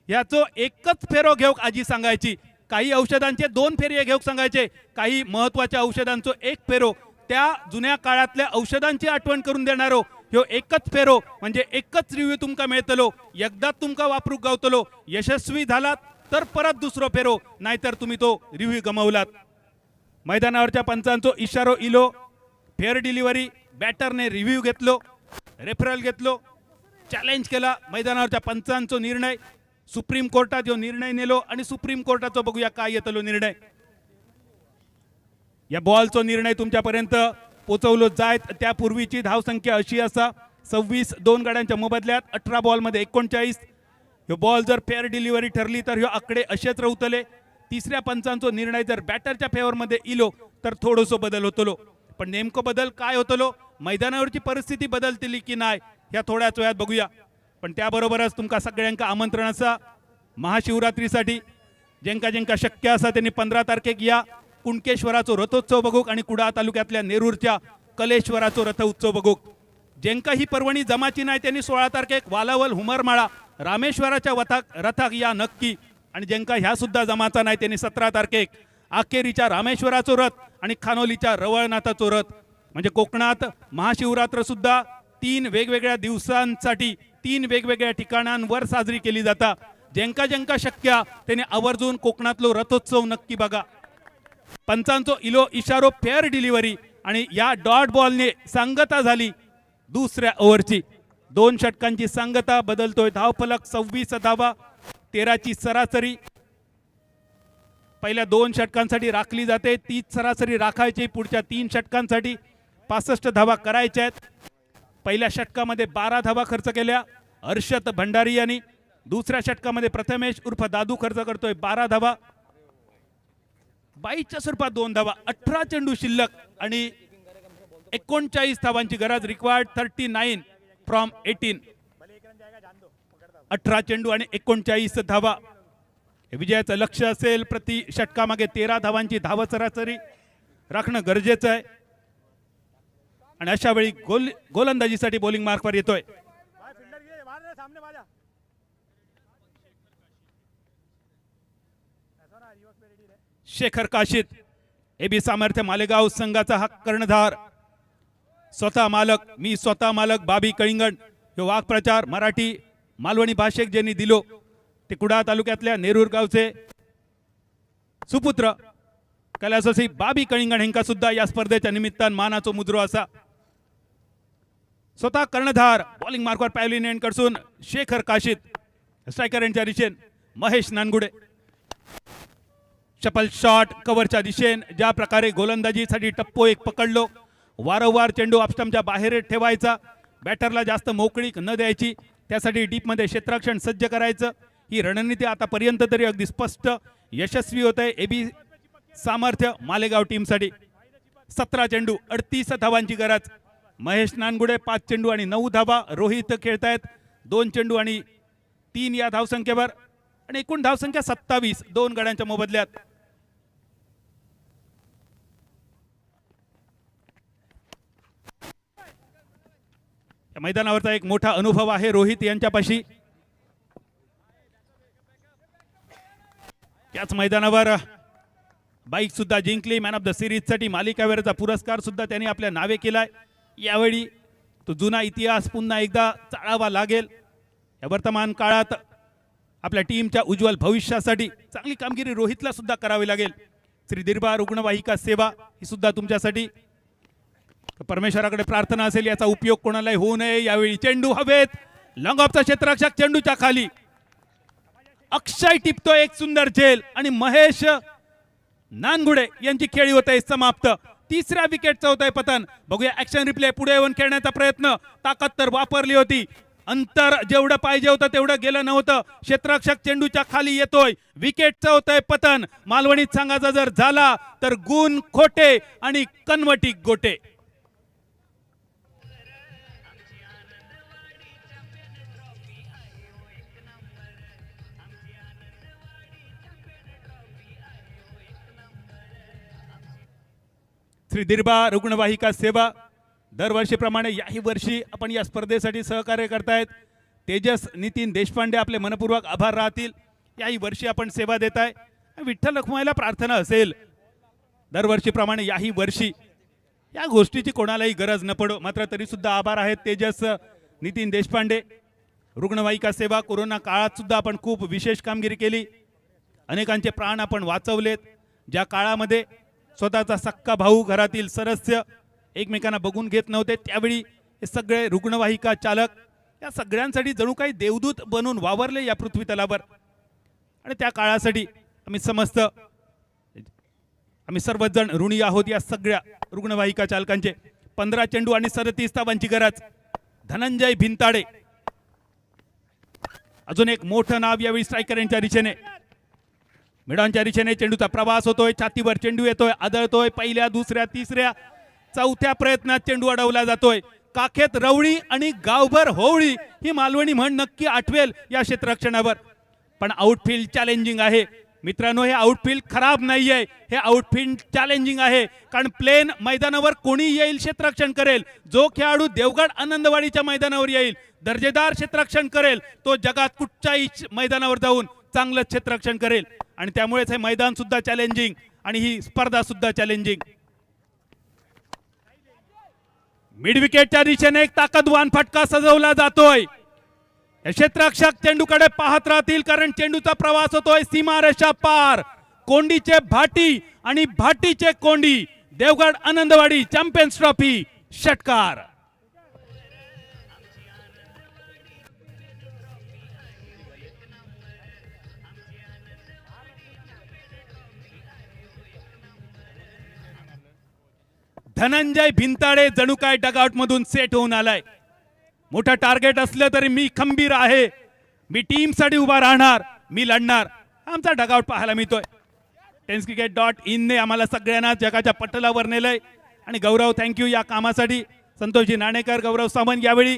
ह्याचं एकच फेरो घेऊक आजी सांगायची. काही औषधांचे 2 फेरे घेऊक सांगायचे, काही महत्वाच्या औषधांचो 1 फेरो. त्या जुन्या काळातल्या औषधांची आठवण करून देणारो ह्यो एकच फेरो म्हणजे एकच रिव्ह्यू तुमका मिळतलो. एकदा तुमका वापरूक गावतलो. यशस्वी झालात तर परत दुसरो फेरो, नाहीतर तुम्ही तो रिव्ह्यू गमावलात. मैदानावरच्या पंचांचो इशारो इलो. फेअर डिलिव्हरी बॅटरने रिव्ह्यू घेतलो, रेफरल घेतलो, चॅलेंज केला. मैदानावरच्या पंचांचो निर्णय सुप्रीम कोर्टात जो निर्णय नेलो आणि सुप्रीम कोर्टाचो बघूया काय येतलो निर्णय. या बॉलचो निर्णय तुमच्यापर्यंत पोचवलो जायत त्यापूर्वीची धावसंख्या अशी असा 26 2 गाड्यांच्या मोबदल्यात 18 बॉलमध्ये 39. ह्यो बॉल जर फेअर डिलिव्हरी ठरली तर ह्यो आकडे असेच राहतले. तिसऱ्या पंचांचो निर्णय जर बॅटरच्या फेवरमध्ये इलो तर थोडोसो बदल होतलो. पण नेमको बदल काय होतलो, मैदानावरची परिस्थिती बदलतली की नाही ह्या थोड्याच वेळात बघूया. पण त्याबरोबरच तुमका सगळ्यांका आमंत्रण असा महाशिवरात्रीसाठी ज्यांका ज्यांका शक्य असा त्यांनी 15 तारखेक या कुणकेश्वराचो रथोत्सव बघूक आणि कुडाळ तालुक्यातल्या नेरूरच्या कलेश्वराचो रथ उत्सव बघूक. ज्यांका ही पर्वणी जमाची नाही त्यांनी 16 तारखेक वालावल हुमरमाळा रामेश्वराच्या रथाक या नक्की. आणि ज्यांका ह्या सुद्धा जमाचा नाही त्यांनी 17 तारखेक आखेरीच्या रामेश्वराचो रथ आणि खानोलीच्या रवळनाथाचो रथ. म्हणजे कोकणात महाशिवरात्र सुद्धा 3 वेगवेगळ्या दिवसांसाठी 3 वेगवेगळ्या ठिकाणांवर साजरी केली जाता. ज्यांका ज्यांका शक्य त्यांनी आवर्जून कोकणातलो रथोत्सव नक्की बघा. पंचांचो इलो इशारो फेअर डिलिव्हरी आणि या डॉट बॉलने सांगता झाली दुसऱ्या ओव्हरची. 2 षटकांची सांगता बदलतोय धावफलक 26 धावा 13ची सरासरी पहिल्या 2 षटकांसाठी राखली जाते. तीच सरासरी राखायची पुढच्या 3 षटकांसाठी 65 धावा करायच्या आहेत. पहिल्या षटकामध्ये 12 धावा खर्च केल्या हर्षद भंडारी यांनी. दुसऱ्या षटकामध्ये प्रथमेश उर्फ दादू खर्च करतोय 12 धावा. 22च्या स्वरूपात 2 धावा. 18 चेंडू शिल्लक आणि 39 धावांची गरज. Required 39 from 18. 18 चेंडू आणि 39 धावा हे विजयाचं लक्ष असेल. प्रति षटकामागे 13 धावांची धाव सरासरी राखणं गरजेचं आहे. आणि अशा वेळी गोलंदाजीसाठी बॉलिंग मार्कवर येतोय शेखर काशीद. एबी सामर्थ्य मालेगाव संघाचा हा कर्णधार. स्वतः मालक मी स्वतः मालक बाबी कळिंगण हे वाक्प्रचार मराठी मालवणी भाषेक ज्यांनी दिलो ते कुडाळ तालुक्यातल्या नेरूर गावचे सुपुत्र कैलासवासी बाबी कळिंगण हेंका सुद्धा या स्पर्धेच्या निमित्तान मानाचो मुद्रो असा. स्वतः कर्णधार बॉलिंग मार्कवर पॅव्हलिन एंड कडसून शेखर काशीद. स्ट्रायकर यांच्या दिशेन महेश नानगुडे. शपल शॉट कव्हरच्या दिशेन ज्या प्रकारे गोलंदाजीसाठी टप्पो एक पकडलो. वारंवार चेंडू ऑफस्टंपच्या बाहेर ठेवायचा. बॅटरला जास्त मोकळीक न द्यायची. त्यासाठी डीपमध्ये क्षेत्ररक्षण सज्ज करायचं. ही रणनीती आतापर्यंत तरी अगदी स्पष्ट यशस्वी होत आहे एबी सामर्थ्य मालेगाव टीमसाठी. 17 चेंडू 38 धावांची गरज. महेश नानगुडे 5 चेंडू आणि 9 धावा. रोहित खेळतायत 2 चेंडू आणि 3 या धावसंख्येवर आणि एकूण धावसंख्या 27 2 गड्यांच्या मोबदल्यात. मैदानावरचा एक मोठा अनुभव आहे रोहित यांच्यापाशी. त्याच मैदानावर बाईक सुद्धा जिंकली. मॅन ऑफ द सिरीज साठी मालिकावीराचा पुरस्कार सुद्धा त्यांनी आपल्या नावे केलाय. यावेळी तो जुना इतिहास पुन्हा एकदा चाळावा लागेल. या वर्तमान काळात आपल्या टीमच्या उज्ज्वल भविष्यासाठी चांगली कामगिरी रोहितला सुद्धा करावी लागेल. श्री दिरबा रुग्णवाहिका सेवा ही सुद्धा तुमच्यासाठी परमेश्वराकडे प्रार्थना असेल. याचा उपयोग कोणालाही होऊ नये. यावेळी चेंडू हवेत. लॉंग ऑफचा क्षेत्ररक्षक चेंडूच्या खाली. अक्षय टिपतो एक सुंदर झेल आणि महेश नानगुडे यांची खेळी होत आहे समाप्त. 3ऱ्या विकेटचं होत आहे पतन. बघूया ऍक्शन रिप्ले. पुढे येऊन खेळण्याचा प्रयत्न. ताकद तर वापरली होती. अंतर जेवढं पाहिजे होतं तेवढं गेलं नव्हतं. क्षेत्ररक्षक चेंडूच्या खाली येतोय. विकेटचं होतंय पतन. मालवणीत संघाचा जर झाला तर गुण खोटे आणि कन्वटी गोटे. श्री दिरबा रुग्णवाहिका सेवा दरवर्षीप्रमाणे याही वर्षी आपण या स्पर्धेसाठी सहकार्य करतायत. तेजस नितीन देशपांडे आपले मनपूर्वक आभार राहतील. याही वर्षी आपण सेवा देताय. विठ्ठल रखुमाईला प्रार्थना असेल दरवर्षीप्रमाणे याही वर्षी या गोष्टीची कोणालाही गरज न पडो. मात्र तरी सुद्धा आभार आहेत तेजस नितीन देशपांडे. रुग्णवाहिका सेवा कोरोना काळात सुद्धा आपण खूप विशेष कामगिरी केली. अनेकांचे प्राण आपण वाचवलेत. ज्या काळामध्ये स्वतःचा सक्का भाऊ घरातील सदस्य एकमेकांना बघून घेत नव्हते त्यावेळी हे सगळे रुग्णवाहिका चालक या सगळ्यांसाठी जणू काही देवदूत बनून वावरले या पृथ्वी तलावर. आणि त्या काळासाठी आम्ही सर्वजण ऋणी आहोत या सगळ्या रुग्णवाहिका चालकांचे. 15 चेंडू आणि 37 धावांची गरज. धनंजय भिंताडे अजून एक मोठं नाव यावेळी स्ट्रायकर यांच्या दिशेने. मिडांच्या दिशेने चेंडूचा प्रवास होतोय. छातीवर चेंडू येतोय, आदळतोय. पहिल्या, दुसऱ्या, तिसऱ्या, चौथ्या प्रयत्नात चेंडू अडवला जातोय. काखेत रवळी आणि गावभर होवळी ही मालवणी म्हण नक्की आठवेल या क्षेत्ररक्षणावर. पण आउटफील्ड चॅलेंजिंग आहे मित्रांनो. हे आउटफील्ड खराब नाहीये, हे आउटफील्ड चॅलेंजिंग आहे. कारण प्लेन मैदानावर कोणी येईल क्षेत्ररक्षण करेल. जो खेळाडू देवगड आनंदवाडीच्या मैदानावर येईल दर्जेदार क्षेत्ररक्षण करेल तो जगात कुठच्याही मैदानावर जाऊन चांगलं क्षेत्ररक्षण करेल. आणि त्यामुळेच हे मैदान सुद्धा चॅलेंजिंग आणि ही स्पर्धा सुद्धा चॅलेंजिंग. मिड विकेटच्या दिशेने एक ताकदवान फटका सजवला जातोय. क्षेत्ररक्षक चेंडूकडे पाहत राहतील कारण चेंडूचा प्रवास होतोय सीमारेषा पार. कोंडीचे भाटी आणि भाटीचे कोंडी. देवगड आनंदवाडी चॅम्पियन्स ट्रॉफी षटकार. धनंजय भिंताडे जणू काय डगआउट मधून सेट होऊन आलाय. मोठं टार्गेट असलं तरी मी खंबीर आहे. मी टीम साठी उभा राहणार, मी लढणार. आमचा डगआउट पाहायला मिळतोय. tenscricket.in ने आम्हाला सगळ्यांना जगाच्या पटलावर नेलंय. आणि गौरव थँक्यू या कामासाठी. संतोषजी नाणेकर, गौरव सामंत. यावेळी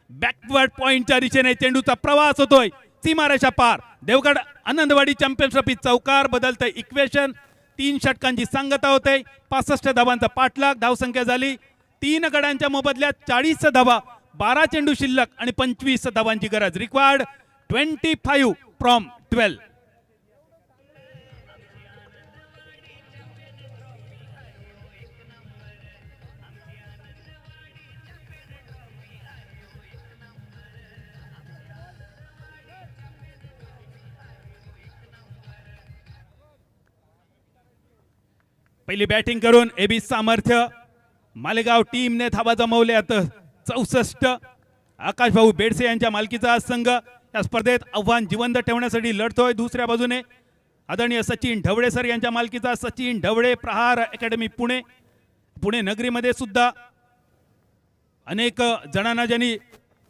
बॅकवर्ड पॉइंटच्या दिशेने चेंडूचा प्रवास होतोय सीमारेषा पार. देवगड आनंदवाडी चॅम्पियन्स ट्रॉफी चौकार बदलतंय इक्वेशन. 3 षटकांची सांगता होते. 65 धावांचा पाठलाग. धावसंख्या झाली 3 गड्यांच्या मोबदल्यात 40 धावा. 12 चेंडू शिल्लक आणि 25 धावांची गरज. Required 25 from 12. पहिली बॅटिंग करून एबी सामर्थ्य मालेगाव टीमने धावा जमवल्यात 64. आकाश भाऊ बेडसे यांच्या मालकीचा संघ या स्पर्धेत आव्हान जिवंत ठेवण्यासाठी लढतोय. दुसऱ्या बाजूने आदरणीय सचिन ढवळे सर यांच्या मालकीचा सचिन ढवळे प्रहार अकॅडमी पुणे. पुणे नगरीमध्ये सुद्धा अनेक जणांना ज्यांनी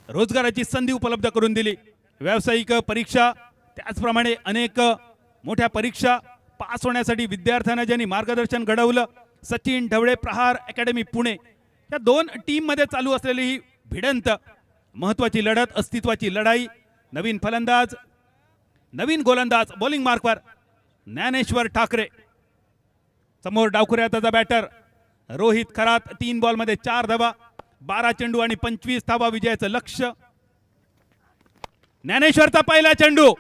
रोजगाराची संधी उपलब्ध करून दिली. व्यावसायिक परीक्षा त्याचप्रमाणे अनेक मोठ्या परीक्षा पास होण्यासाठी विद्यार्थ्यांना ज्यांनी मार्गदर्शन घडवलं. सचिन ढवळे प्रहार अकॅडमी पुणे या 2 टीम मध्ये चालू असलेली ही भिडंत महत्वाची लढत, अस्तित्वाची लढाई. नवीन फलंदाज, नवीन गोलंदाज बॉलिंग मार्कवर ज्ञानेश्वर ठाकरे. समोर डावखुऱ्याचा बॅटर रोहित खरात. 3 बॉलमध्ये 4 धावा, 12 चेंडू आणि 25 धावा विजयाचं लक्ष्य. ज्ञानेश्वरचा पहिला चेंडू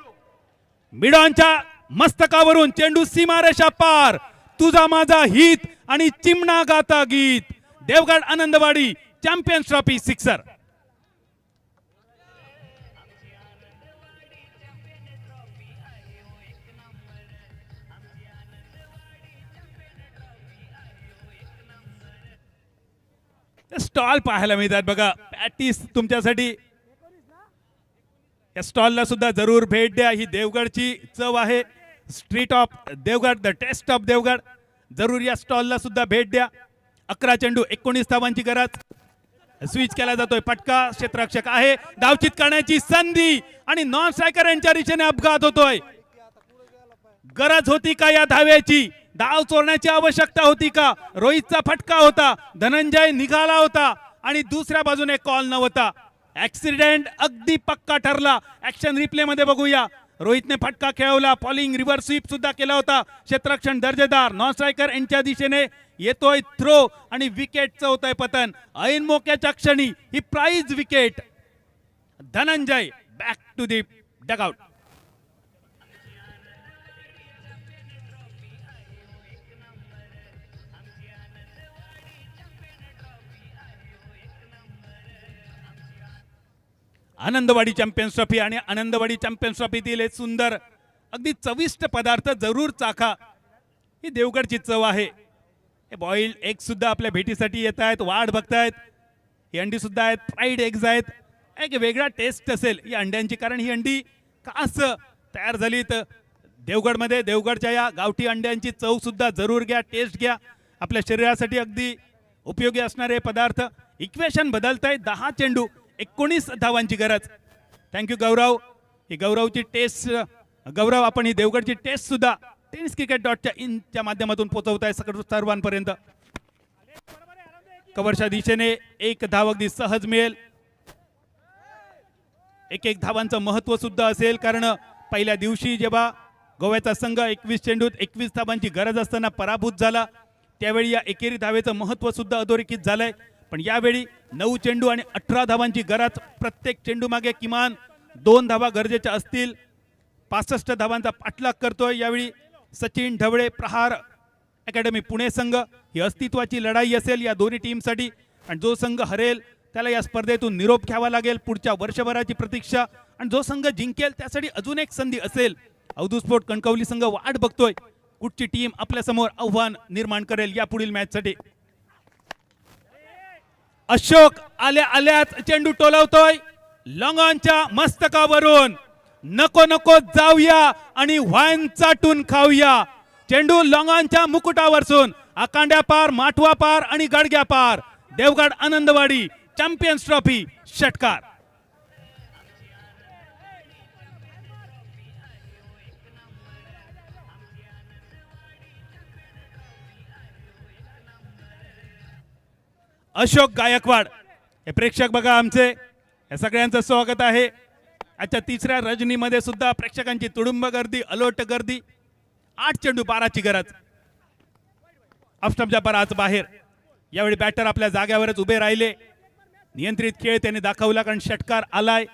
मिडॉनच्या मस्तकावरून चेंडू सीमारेषा पार. तुझा माझा हित आणि चिमणा गाता गीत. Devgad Anandwadi champions trophy sixer. Stall पाहायला मिळतात बघा. पॅटीस तुमच्यासाठी. या स्टॉलला सुद्धा जरूर भेट द्या. ही देवगडची चव आहे. Street of Devgad, the taste of Devgad. जरूर या स्टॉलला सुद्धा भेट द्या. 11 चेंडू 19 धावांची गरज. स्विच केला जातोय फटका. क्षेत्ररक्षक आहे. धावचित करण्याची संधी आणि नॉन स्ट्रायकर यांच्या दिशेने अपघात होतोय. गरज होती का या धावेची? धाव चोरण्याची आवश्यकता होती का? रोहितचा फटका होता, धनंजय निघाला होता आणि दुसऱ्या बाजूने कॉल नव्हता. ऍक्सिडेंट अगदी पक्का ठरला. ऍक्शन रिप्ले मध्ये बघूया. रोहितने फटका खेळवला, पॉलिंग रिव्हर्स स्वीप सुद्धा केला होता, क्षेत्ररक्षण दर्जेदार. नॉन स्ट्रायकर यांच्या दिशेने येतोय थ्रो आणि विकेटचं होतंय पतन. ऐन मोक्याच्या क्षणी ही prize wicket. Dhananjay back to the dugout. Anandwadi champions trophy आणि आनंदवाडी चॅम्पियन्स ट्रॉफीतील एक सुंदर अगदी चविष्ट पदार्थ जरूर चाखा. ही देवगडची चव आहे. हे बॉइल्ड एग सुद्धा आपल्या भेटीसाठी येत आहेत, वाट बघतायत. ही अंडी सुद्धा आहेत, फ्राईड एग्ज आहेत. एक वेगळा टेस्ट असेल ही अंड्यांची, कारण ही अंडी खास तयार झाली तर देवगडमध्ये. देवगडच्या या गावठी अंड्यांची चव सुद्धा जरूर घ्या, टेस्ट घ्या. आपल्या शरीरासाठी अगदी उपयोगी असणारे पदार्थ. इक्वेशन बदलताय. 10 चेंडू 19 धावांची गरज. थँक्यू गौरव. ही गौरवची टेस्ट, गौरव आपण ही देवगडची टेस्ट सुद्धा tenniscricket.in माध्यमातून पोहोचवताय सर्वांपर्यंत. कव्हरच्या दिशेने 1 धाव अगदी सहज मिळेल. 1 धावांचं महत्व सुद्धा असेल, कारण पहिल्या दिवशी जेव्हा गोव्याचा संघ 21 चेंडूत 21 धावांची गरज असताना पराभूत झाला, त्यावेळी या एकेरी धावेचं महत्व सुद्धा अधोरेखित झालंय. पण यावेळी 9 चेंडू आणि 18 धावांची गरज. प्रत्येक चेंडू मागे किमान 2 धावा गरजेच्या असतील. 65 धावांचा पाठलाग करतोय यावेळी सचिन ढवळे. प्रहार अकॅडमी पुणे संघ. ही अस्तित्वाची लढाई असेल या दोन्ही टीमसाठी, आणि जो संघ हरेल त्याला या स्पर्धेतून निरोप घ्यावा लागेल. पुढच्या वर्षभराची प्रतीक्षा, आणि जो संघ जिंकेल त्यासाठी अजून एक संधी असेल. अवधूत स्पोर्ट कणकवली संघ वाट बघतोय कुठची टीम आपल्या समोर आव्हान निर्माण करेल या पुढील मॅचसाठी. अशोक आल्याच चेंडू टोलवतोय लॉंगॉनच्या मस्तकावरून. नको नको जाऊया आणि व्हाईन चाटून खाऊया. चेंडू लॉंगॉनच्या मुकुटावरसून आकांड्या पार, माठवा पार आणि गडग्या पार. देवगड आनंदवाडी चॅम्पियन्स ट्रॉफी षटकार. अशोक गायकवाड हे प्रेक्षक बघा आमचे, या सगळ्यांचं स्वागत आहे. आजच्या तिसऱ्या रजनीमध्ये सुद्धा प्रेक्षकांची तुडुंब गर्दी, अलोट गर्दी. 8 चेंडू 12ची गरज. ऑफस्टंपच्या पराच बाहेर. यावेळी बॅटर आपल्या जाग्यावरच उभे राहिले. नियंत्रित खेळ त्यांनी दाखवला, कारण षटकार आलाय.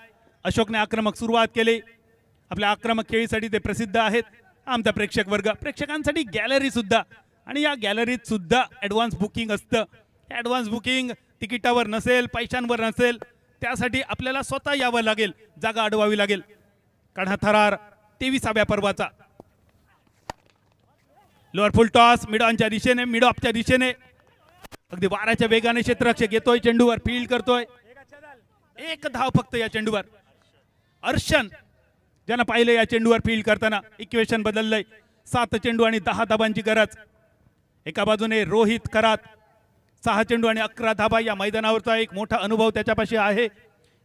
अशोकने आक्रमक सुरुवात केली. आपल्या आक्रमक खेळीसाठी ते प्रसिद्ध आहेत. आमचा प्रेक्षक वर्ग, प्रेक्षकांसाठी गॅलरी सुद्धा, आणि या गॅलरीत सुद्धा ॲडव्हान्स बुकिंग असतं. ॲडव्हान्स बुकिंग तिकिटावर नसेल, पैशांवर नसेल, त्यासाठी आपल्याला स्वतः यावं लागेल, जागा अडवावी लागेल. कारण हा थरार 23व्या पर्वाचा. लोअर फुल टॉस मिड ऑनच्या दिशेने, मिड ऑफच्या दिशेने. अगदी वाऱ्याच्या वेगाने क्षेत्ररक्षक येतोय, चेंडूवर फील्ड करतोय. 1 धाव फक्त या चेंडूवर. अर्शन ज्यांना पाहिलं या चेंडूवर फील्ड करताना. इक्वेशन बदललंय. 7 चेंडू आणि 10 धावांची गरज. एका बाजूने रोहित करात 6 चेंडू आणि 11 धावा. या मैदानावरचा एक मोठा अनुभव त्याच्यापाशी आहे.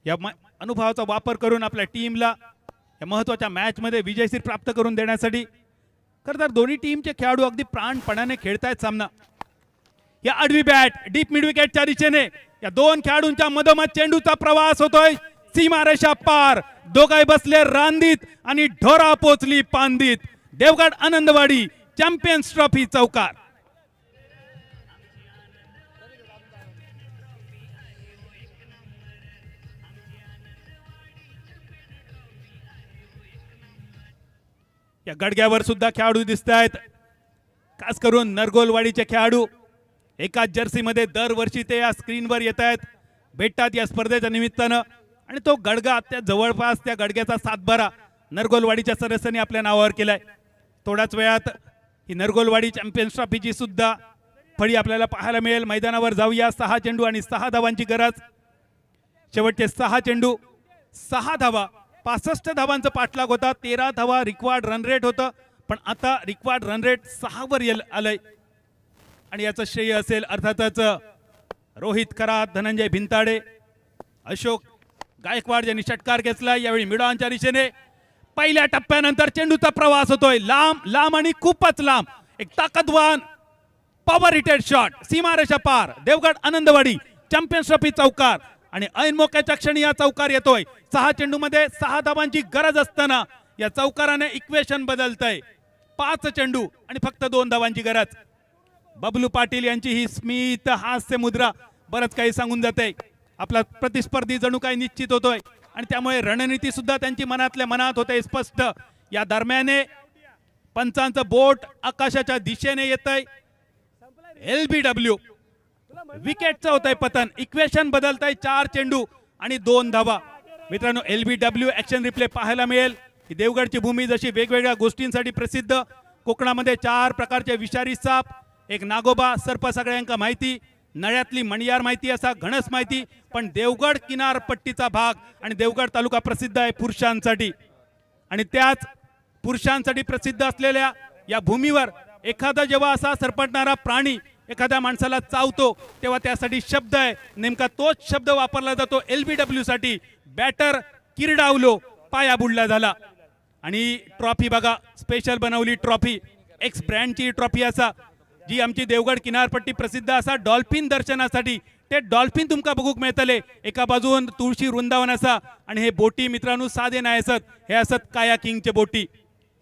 या अनुभवाचा वापर करून आपल्या टीमला या महत्त्वाच्या मॅचमध्ये विजयश्री प्राप्त करून देण्यासाठी खरं तर दोन्ही टीमचे खेळाडू अगदी प्राणपणाने खेळतायत सामना. या आडवी बॅट डीप मिड विकेटच्या दिशेने या 2 खेळाडूंच्या मधोमध चेंडूचा प्रवास होतोय. सीमारेषा पार. दोघाही बसले रांदीत आणि ढोरा पोचली पांदीत. देवगड आनंदवाडी चॅम्पियन्स ट्रॉफी चौकार. या गडग्यावर सुद्धा खेळाडू दिसत आहेत. खास करून नरगोलवाडीचे खेळाडू एकाच जर्सीमध्ये दरवर्षी ते या स्क्रीनवर येत आहेत, भेटतात या स्पर्धेच्या निमित्तानं. आणि तो गडगा त्या जवळपास त्या गडग्याचा सातबारा नरगोलवाडीच्या सदस्यांनी आपल्या नावावर केलाय. थोड्याच वेळात ही नरगोलवाडी चॅम्पियन्स ट्रॉफीची सुद्धा फळी आपल्याला पाहायला मिळेल. मैदानावर जाऊया. 6 चेंडू आणि 6 धावांची गरज. शेवटचे 6 चेंडू 6 धावा. 65 धावांचा पाठलाग होता. 13 धावा रिक्वायर्ड रन रेट होतं, पण आता रिक्वायर्ड रन रेट 6 वर आलंय. आणि याचं श्रेय असेल अर्थातच रोहित करात, धनंजय भिंताडे, अशोक गायकवाड यांनी षटकार घेतला. यावेळी मिडॉनच्या दिशेने पहिल्या टप्प्यानंतर चेंडूचा प्रवास होतोय लांब लांब आणि खूपच लांब. एक ताकदवान पॉवर हिटेड शॉट. सीमारेषा पार. देवगड आनंदवाडी चॅम्पियन्स ट्रॉफी चौकार. आणि ऐन मोक्याच्या क्षणी हा चौकार येतोय. 6 चेंडूमध्ये 6 धावांची गरज असताना या चौकाराने इक्वेशन बदलतंय. 5 चेंडू आणि फक्त 2 धावांची गरज. बबलू पाटील यांची ही स्मित हास्य मुद्रा बरंच काही सांगून जाते. आपला प्रतिस्पर्धी जणू काही निश्चित होतोय आणि त्यामुळे रणनीती सुद्धा त्यांची मनातल्या मनात होते स्पष्ट. या दरम्याने पंचांचं बोट आकाशाच्या दिशेने येतंय. LBW विकेटचं होतंय पतन. इक्वेशन बदलतंय. 4 चेंडू आणि 2 धावा. मित्रांनो, LBW ऍक्शन रिप्ले पाहायला मिळेल. ही देवगडची भूमी जशी वेगवेगळ्या गोष्टींसाठी प्रसिद्ध. कोकणामध्ये 4 प्रकारचे विषारी साप, एक नागोबा सर्प सगळ्यांका माहिती, नळ्यातली मणियार माहिती, असा घणस माहिती. पण देवगड किनारपट्टीचा भाग आणि देवगड तालुका प्रसिद्ध आहे पुरुषांसाठी. आणि त्याच पुरुषांसाठी प्रसिद्ध असलेल्या या भूमीवर एखादा जेव्हा असा सरपटणारा प्राणी एखाद्या माणसाला चावतो तेव्हा त्यासाठी शब्द आहे. नेमका तोच शब्द वापरला जातो LBW साठी. बॅटर किरडावलो, पाया बुडला झाला. आणि ट्रॉफी बघा, स्पेशल बनवली ट्रॉफी. एक्स ब्रँडची ट्रॉफी असा, जी आमची देवगड किनारपट्टी प्रसिद्ध असा डॉल्फिन दर्शनासाठी. ते डॉल्फिन तुमका बघूक मिळतले. एका बाजून तुळशी वृंदावन असा आणि हे बोटी मित्रांनो साधे नाही असत, हे असत कायाकिंगचे बोटी.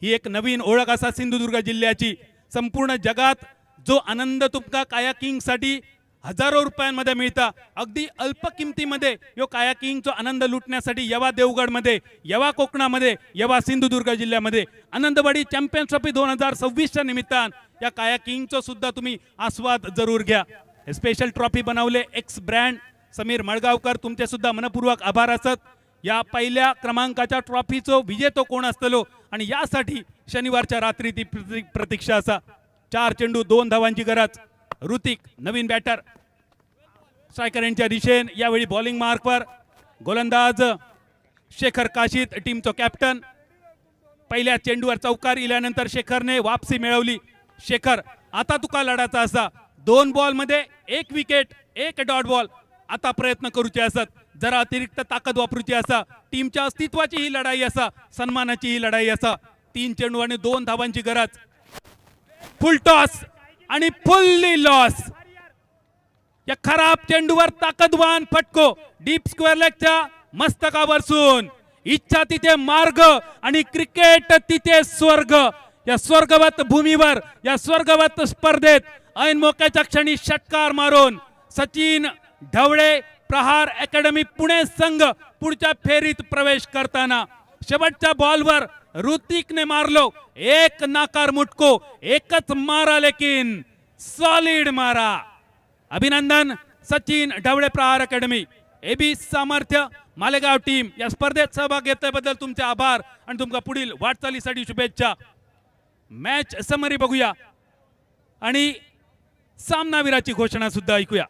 ही एक नवीन ओळख असा सिंधुदुर्ग जिल्ह्याची. संपूर्ण जगात जो आनंद तुमका कायाकिंगसाठी हजारो रुपयांमध्ये मिळता, अगदी अल्प किमतीमध्ये यो कायाकिंगचा आनंद लुटण्यासाठी यवा देवगडमध्ये, यवा कोकणामध्ये, यवा सिंधुदुर्ग जिल्ह्यामध्ये. आनंदवाडी चॅम्पियन्स ट्रॉफी 2026च्या निमित्तान या कायाकिंगचा सुद्धा तुम्ही आस्वाद जरूर घ्या. हे स्पेशल ट्रॉफी बनवले एक्स ब्रँड. समीर मळगावकर, तुमचे सुद्धा मनपूर्वक आभार असत. या पहिल्या क्रमांकाच्या ट्रॉफीचो विजेतो कोण असतलो आणि यासाठी शनिवारच्या रात्री ती प्रतीक्षा असा. 4 चेंडू 2 धावांची गरज. ऋतिक नवीन बॅटर. स्ट्रायकर यांच्या दिशेन यावेळी बॉलिंग मार्कवर गोलंदाज शेखर काशीद, टीमचो कॅप्टन. पहिल्या चेंडूवर चौकार इल्यानंतर शेखरने वापसी मिळवली. शेखर, आता तुका लढाचा असा. 2 बॉलमध्ये 1 विकेट, 1 डॉट बॉल. आता प्रयत्न करूचे असत. जरा अतिरिक्त ताकद वापरूची असा. टीमच्या अस्तित्वाची ही लढाई असा, सन्मानाची ही लढाई असा. 3 चेंडू आणि 2 धावांची गरज. फुल टॉस आणि फुल्ली लॉस. या खराब चेंडूवर ताकदवान फटको डीप स्क्वेअर लेगच्या मस्तकावरसून. इच्छा तिथे मार्ग आणि क्रिकेट तिथे स्वर्ग. या स्वर्गवत भूमीवर, या स्वर्गवत स्पर्धेत ऐन मोक्याच्या क्षणी षटकार मारून सचिन ढवळे प्रहार अकॅडमी पुणे संघ पुढच्या फेरीत प्रवेश करताना शेवटच्या बॉलवर ऋतिकने मारलो एक नाकार मुटको. एकच मारा, लेकिन सॉलिड मारा. अभिनंदन सचिन ढवळे प्रहार अकॅडमी. AB सामर्थ्य मालेगाव टीम या स्पर्धेत सहभाग घेतल्याबद्दल तुमचे आभार आणि तुमका पुढील वाटचालीसाठी शुभेच्छा. मॅच समरी बघूया आणि सामनावीराची घोषणा सुद्धा ऐकूया.